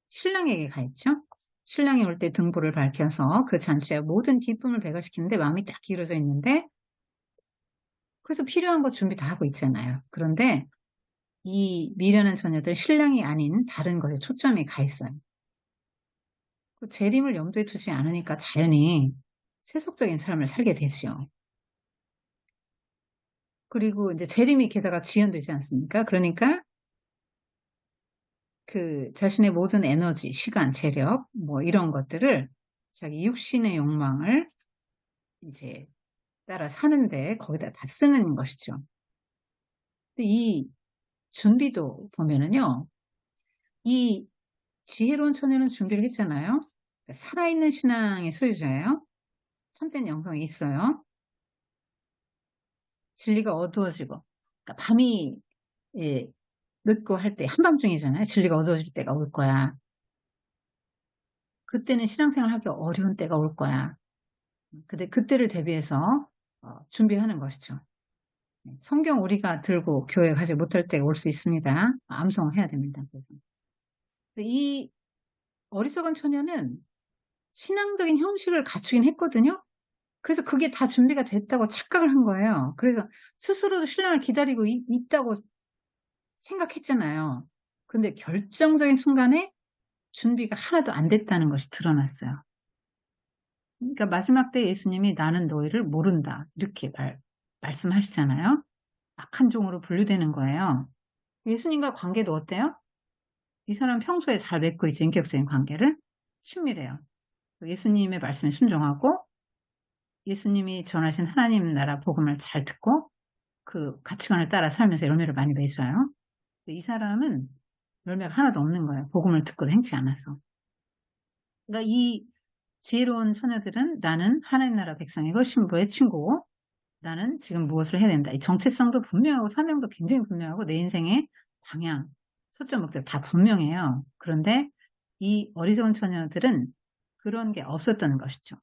신랑에게 가 있죠. 신랑이 올 때 등불을 밝혀서 그 잔치에 모든 기쁨을 배가시키는데 마음이 딱 기울어져 있는데 그래서 필요한 거 준비 다 하고 있잖아요. 그런데 이 미련한 처녀들 신랑이 아닌 다른 것에 초점이 가 있어요. 재림을 염두에 두지 않으니까 자연히 세속적인 삶을 살게 되죠. 그리고 이제 재림이 게다가 지연되지 않습니까? 그러니까 자신의 모든 에너지, 시간, 재력, 뭐 이런 것들을 자기 육신의 욕망을 이제 따라 사는데 거기다 다 쓰는 것이죠. 근데 이 준비도 보면은요, 이 지혜로운 처녀는 준비를 했잖아요. 살아있는 신앙의 소유자예요. 참된 영성이 있어요. 진리가 어두워지고, 그러니까 밤이 예, 늦고 할 때 한밤중이잖아요. 진리가 어두워질 때가 올 거야. 그때는 신앙생활 하기 어려운 때가 올 거야. 근데 그때를 대비해서 준비하는 것이죠. 성경 우리가 들고 교회 가지 못할 때가 올 수 있습니다. 암송해야 됩니다. 그래서 이 어리석은 처녀는 신앙적인 형식을 갖추긴 했거든요. 그래서 그게 다 준비가 됐다고 착각을 한 거예요. 그래서 스스로도 신랑을 기다리고 있다고 생각했잖아요. 근데 결정적인 순간에 준비가 하나도 안 됐다는 것이 드러났어요. 그러니까 마지막 때 예수님이 나는 너희를 모른다 이렇게 말씀하시잖아요. 악한 종으로 분류되는 거예요. 예수님과 관계도 어때요? 이 사람 평소에 잘 맺고 있죠. 인격적인 관계를 친밀해요. 예수님의 말씀에 순종하고 예수님이 전하신 하나님 나라 복음을 잘 듣고 그 가치관을 따라 살면서 열매를 많이 맺어요. 이 사람은 열매가 하나도 없는 거예요. 복음을 듣고도 행치 않아서. 그러니까 이 지혜로운 처녀들은 나는 하나님 나라 백성이고 신부의 친구고 나는 지금 무엇을 해야 된다. 이 정체성도 분명하고 사명도 굉장히 분명하고 내 인생의 방향, 초점 목적 다 분명해요. 그런데 이 어리석은 처녀들은 그런 게 없었다는 것이죠.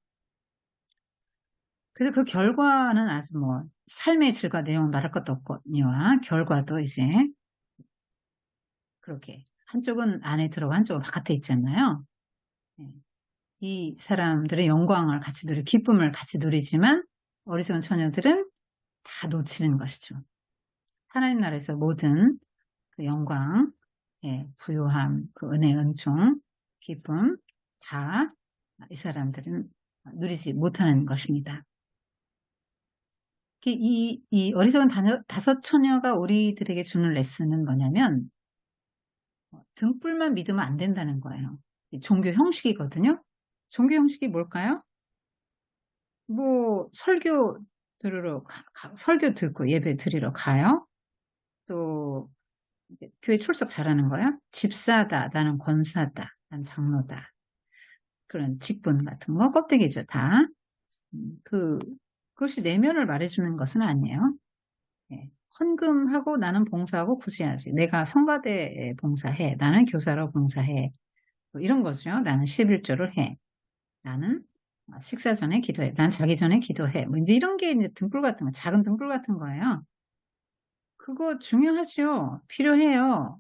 그래서 그 결과는 아주 뭐 삶의 질과 내용은 말할 것도 없거니와 결과도 이제 그렇게 한쪽은 안에 들어가 한쪽은 바깥에 있잖아요. 예. 이 사람들의 영광을 같이 누리고 기쁨을 같이 누리지만 어리석은 처녀들은 다 놓치는 것이죠. 하나님 나라에서 모든 그 영광, 예, 부요함, 그 은혜, 은총, 기쁨 다 이 사람들은 누리지 못하는 것입니다. 이 어리석은 다섯 처녀가 우리들에게 주는 레슨은 뭐냐면 등불만 믿으면 안 된다는 거예요. 종교 형식이거든요. 종교 형식이 뭘까요? 뭐 설교 들으러 설교 듣고 예배 드리러 가요. 또 교회 출석 잘하는 거야. 집사다, 나는 권사다, 난 장로다. 그런 직분 같은 거 껍데기죠 다. 그것이 내면을 말해주는 것은 아니에요. 예. 헌금하고 나는 봉사하고 구제하지. 내가 성가대에 봉사해. 나는 교사로 봉사해. 뭐 이런 거죠. 나는 11조를 해. 나는 식사 전에 기도해. 난 자기 전에 기도해. 뭐 이제 이런 게 이제 등불 같은 거, 작은 등불 같은 거예요. 그거 중요하죠. 필요해요.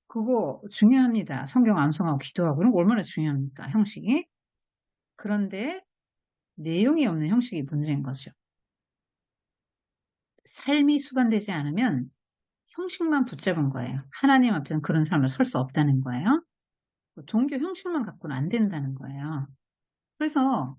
그거 중요합니다. 성경 암송하고 기도하고 그런 거 얼마나 중요합니까? 형식이. 그런데 내용이 없는 형식이 문제인 거죠. 삶이 수반되지 않으면 형식만 붙잡은 거예요. 하나님 앞에는 그런 삶을 설 수 없다는 거예요. 종교 형식만 갖고는 안 된다는 거예요. 그래서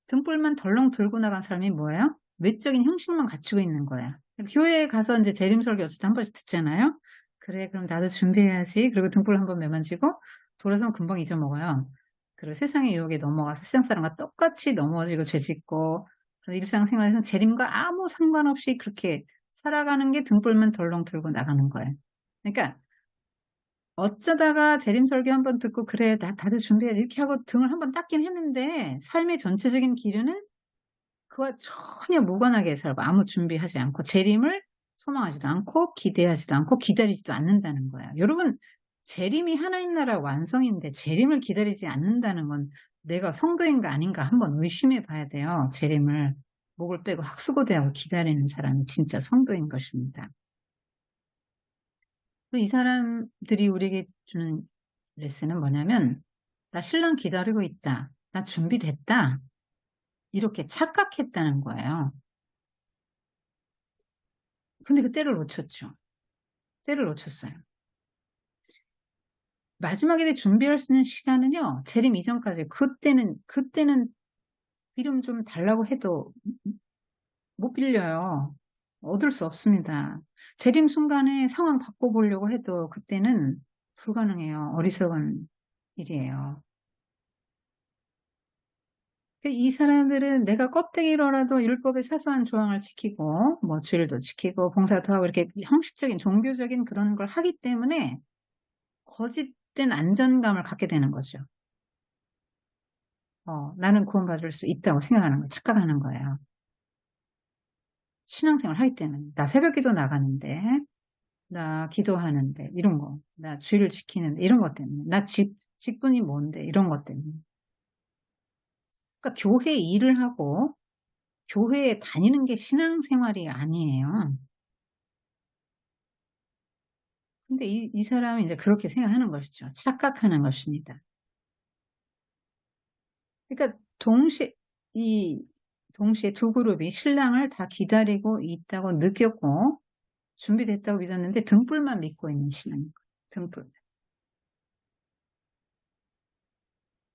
등불만 덜렁 들고 나간 사람이 뭐예요? 외적인 형식만 갖추고 있는 거야. 교회에 가서 이제 재림설교 어쨌든 한 번씩 듣잖아요. 그래, 그럼 나도 준비해야지. 그리고 등불 한번 매만지고 돌아서면 금방 잊어먹어요. 그리고 세상의 유혹에 넘어가서 세상 사람과 똑같이 넘어지고 죄짓고 일상생활에서 재림과 아무 상관없이 그렇게 살아가는 게 등불만 덜렁 들고 나가는 거예요. 그러니까 어쩌다가 재림설교 한번 듣고 그래 다들 준비해 이렇게 하고 등을 한번 닦긴 했는데 삶의 전체적인 기류는 그와 전혀 무관하게 살고 아무 준비하지 않고 재림을 소망하지도 않고 기대하지도 않고 기다리지도 않는다는 거야. 여러분 재림이 하나님 나라 완성인데 재림을 기다리지 않는다는 건 내가 성도인가 아닌가 한번 의심해 봐야 돼요. 재림을 목을 빼고 학수고대하고 기다리는 사람이 진짜 성도인 것입니다. 이 사람들이 우리에게 주는 레슨은 뭐냐면 나 신랑 기다리고 있다. 나 준비됐다. 이렇게 착각했다는 거예요. 근데 그 때를 놓쳤죠. 때를 놓쳤어요. 마지막에 준비할 수 있는 시간은요. 재림 이전까지 그때는 이름 좀 달라고 해도 못 빌려요. 얻을 수 없습니다. 재림 순간에 상황 바꿔보려고 해도 그때는 불가능해요. 어리석은 일이에요. 이 사람들은 내가 껍데기로라도 율법의 사소한 조항을 지키고 뭐 주일도 지키고 봉사도 하고 이렇게 형식적인 종교적인 그런 걸 하기 때문에 거짓된 안전감을 갖게 되는 거죠. 나는 구원받을 수 있다고 생각하는 거예요. 착각하는 거예요. 신앙생활 하기 때문에 나 새벽기도 나가는데 나 기도하는데 이런 거 나 주일을 지키는데 이런 것 때문에 나 직분이 뭔데 이런 것 때문에 그러니까 교회 일을 하고 교회에 다니는 게 신앙생활이 아니에요. 근데 이 사람이 이제 그렇게 생각하는 것이죠. 착각하는 것입니다. 그러니까 동시에 두 그룹이 신랑을 다 기다리고 있다고 느꼈고 준비됐다고 믿었는데 등불만 믿고 있는 신앙인 거예요. 등불.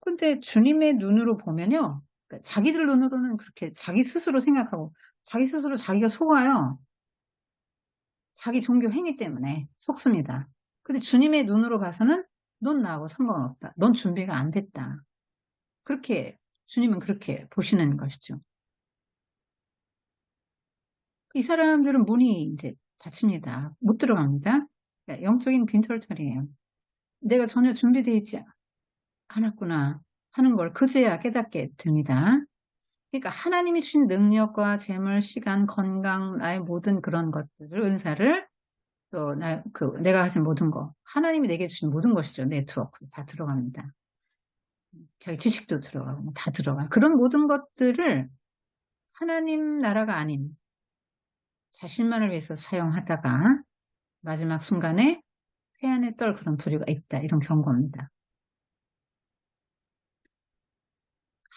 근데 주님의 눈으로 보면요. 그러니까 자기들 눈으로는 그렇게 자기 스스로 생각하고 자기 스스로 자기가 속아요. 자기 종교 행위 때문에 속습니다. 근데 주님의 눈으로 봐서는 넌 나하고 상관없다. 넌 준비가 안 됐다. 그렇게 주님은 그렇게 보시는 것이죠. 이 사람들은 문이 이제 닫힙니다. 못 들어갑니다. 그러니까 영적인 빈털터리예요. 내가 전혀 준비되어 있지 않았구나 하는 걸 그제야 깨닫게 됩니다. 그러니까 하나님이 주신 능력과 재물, 시간, 건강, 나의 모든 그런 것들을, 은사를 또 내가 하신 모든 거, 하나님이 내게 주신 모든 것이죠. 네트워크 다 들어갑니다. 자기 지식도 들어가고 다 들어가. 그런 모든 것들을 하나님 나라가 아닌 자신만을 위해서 사용하다가 마지막 순간에 회한에 떨 그런 부류가 있다. 이런 경고입니다.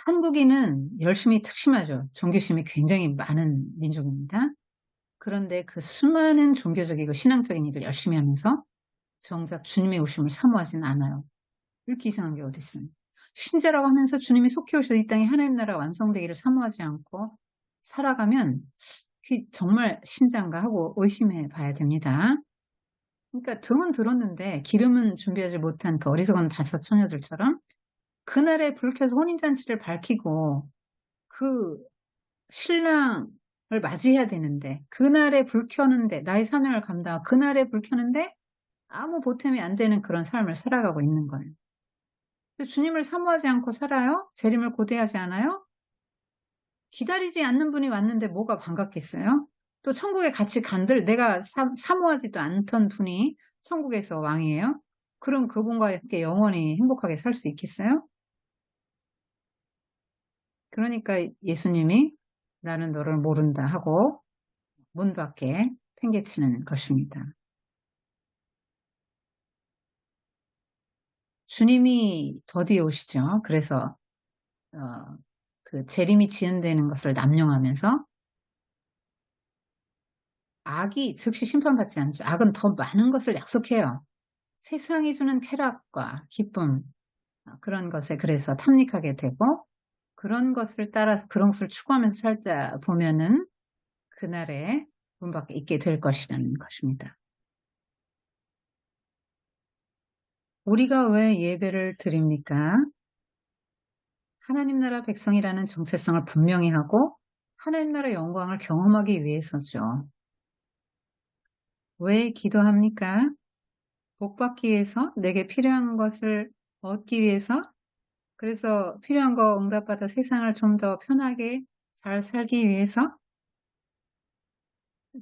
한국인은 열심히 특심하죠. 종교심이 굉장히 많은 민족입니다. 그런데 그 수많은 종교적이고 신앙적인 일을 열심히 하면서 정작 주님의 오심을 사모하진 않아요. 이렇게 이상한 게 어디 있어요. 신자라고 하면서 주님이 속히 오셔서 이 땅에 하나님 나라가 완성되기를 사모하지 않고 살아가면 그게 정말 신자인가 하고 의심해 봐야 됩니다. 그러니까 등은 들었는데 기름은 준비하지 못한 그 어리석은 다섯 처녀들처럼 그날에 불 켜서 혼인잔치를 밝히고 그 신랑을 맞이해야 되는데 그날에 불 켜는데 나의 사명을 감당하고 그날에 불 켜는데 아무 보탬이 안 되는 그런 삶을 살아가고 있는 거예요. 주님을 사모하지 않고 살아요? 재림을 고대하지 않아요? 기다리지 않는 분이 왔는데 뭐가 반갑겠어요? 또 천국에 같이 간들 내가 사모하지도 않던 분이 천국에서 왕이에요? 그럼 그분과 함께 영원히 행복하게 살 수 있겠어요? 그러니까 예수님이 나는 너를 모른다 하고 문 밖에 팽개치는 것입니다. 주님이 더디에 오시죠. 그래서 그 재림이 지연되는 것을 남용하면서 악이 즉시 심판받지 않죠. 악은 더 많은 것을 약속해요. 세상이 주는 쾌락과 기쁨 그런 것에 그래서 탐닉하게 되고 그런 것을 따라서 그런 것을 추구하면서 살다 보면은 그날에 문 밖에 있게 될 것이라는 것입니다. 우리가 왜 예배를 드립니까? 하나님 나라 백성이라는 정체성을 분명히 하고 하나님 나라 영광을 경험하기 위해서죠. 왜 기도합니까? 복 받기 위해서? 내게 필요한 것을 얻기 위해서? 그래서 필요한 거 응답받아 세상을 좀 더 편하게 잘 살기 위해서?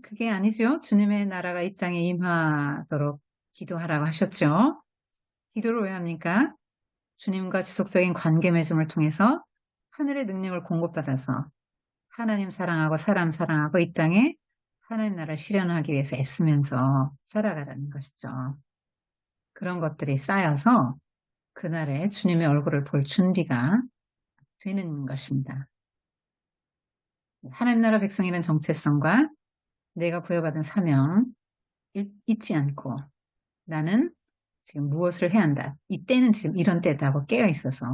그게 아니죠. 주님의 나라가 이 땅에 임하도록 기도하라고 하셨죠. 기도를 왜 합니까? 주님과 지속적인 관계 맺음을 통해서 하늘의 능력을 공급받아서 하나님 사랑하고 사람 사랑하고 이 땅에 하나님 나라를 실현하기 위해서 애쓰면서 살아가라는 것이죠. 그런 것들이 쌓여서 그날에 주님의 얼굴을 볼 준비가 되는 것입니다. 하나님 나라 백성이라는 정체성과 내가 부여받은 사명 잊지 않고 나는 지금 무엇을 해야 한다. 이때는 지금 이런 때다고 깨어 있어서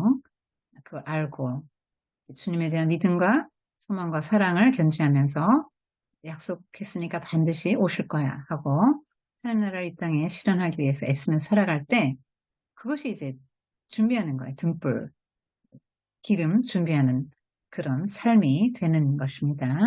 그걸 알고 주님에 대한 믿음과 소망과 사랑을 견지하면서 약속했으니까 반드시 오실 거야 하고 하나님 나라를 이 땅에 실현하기 위해서 애쓰면서 살아갈 때 그것이 이제 준비하는 거예요. 등불, 기름 준비하는 그런 삶이 되는 것입니다.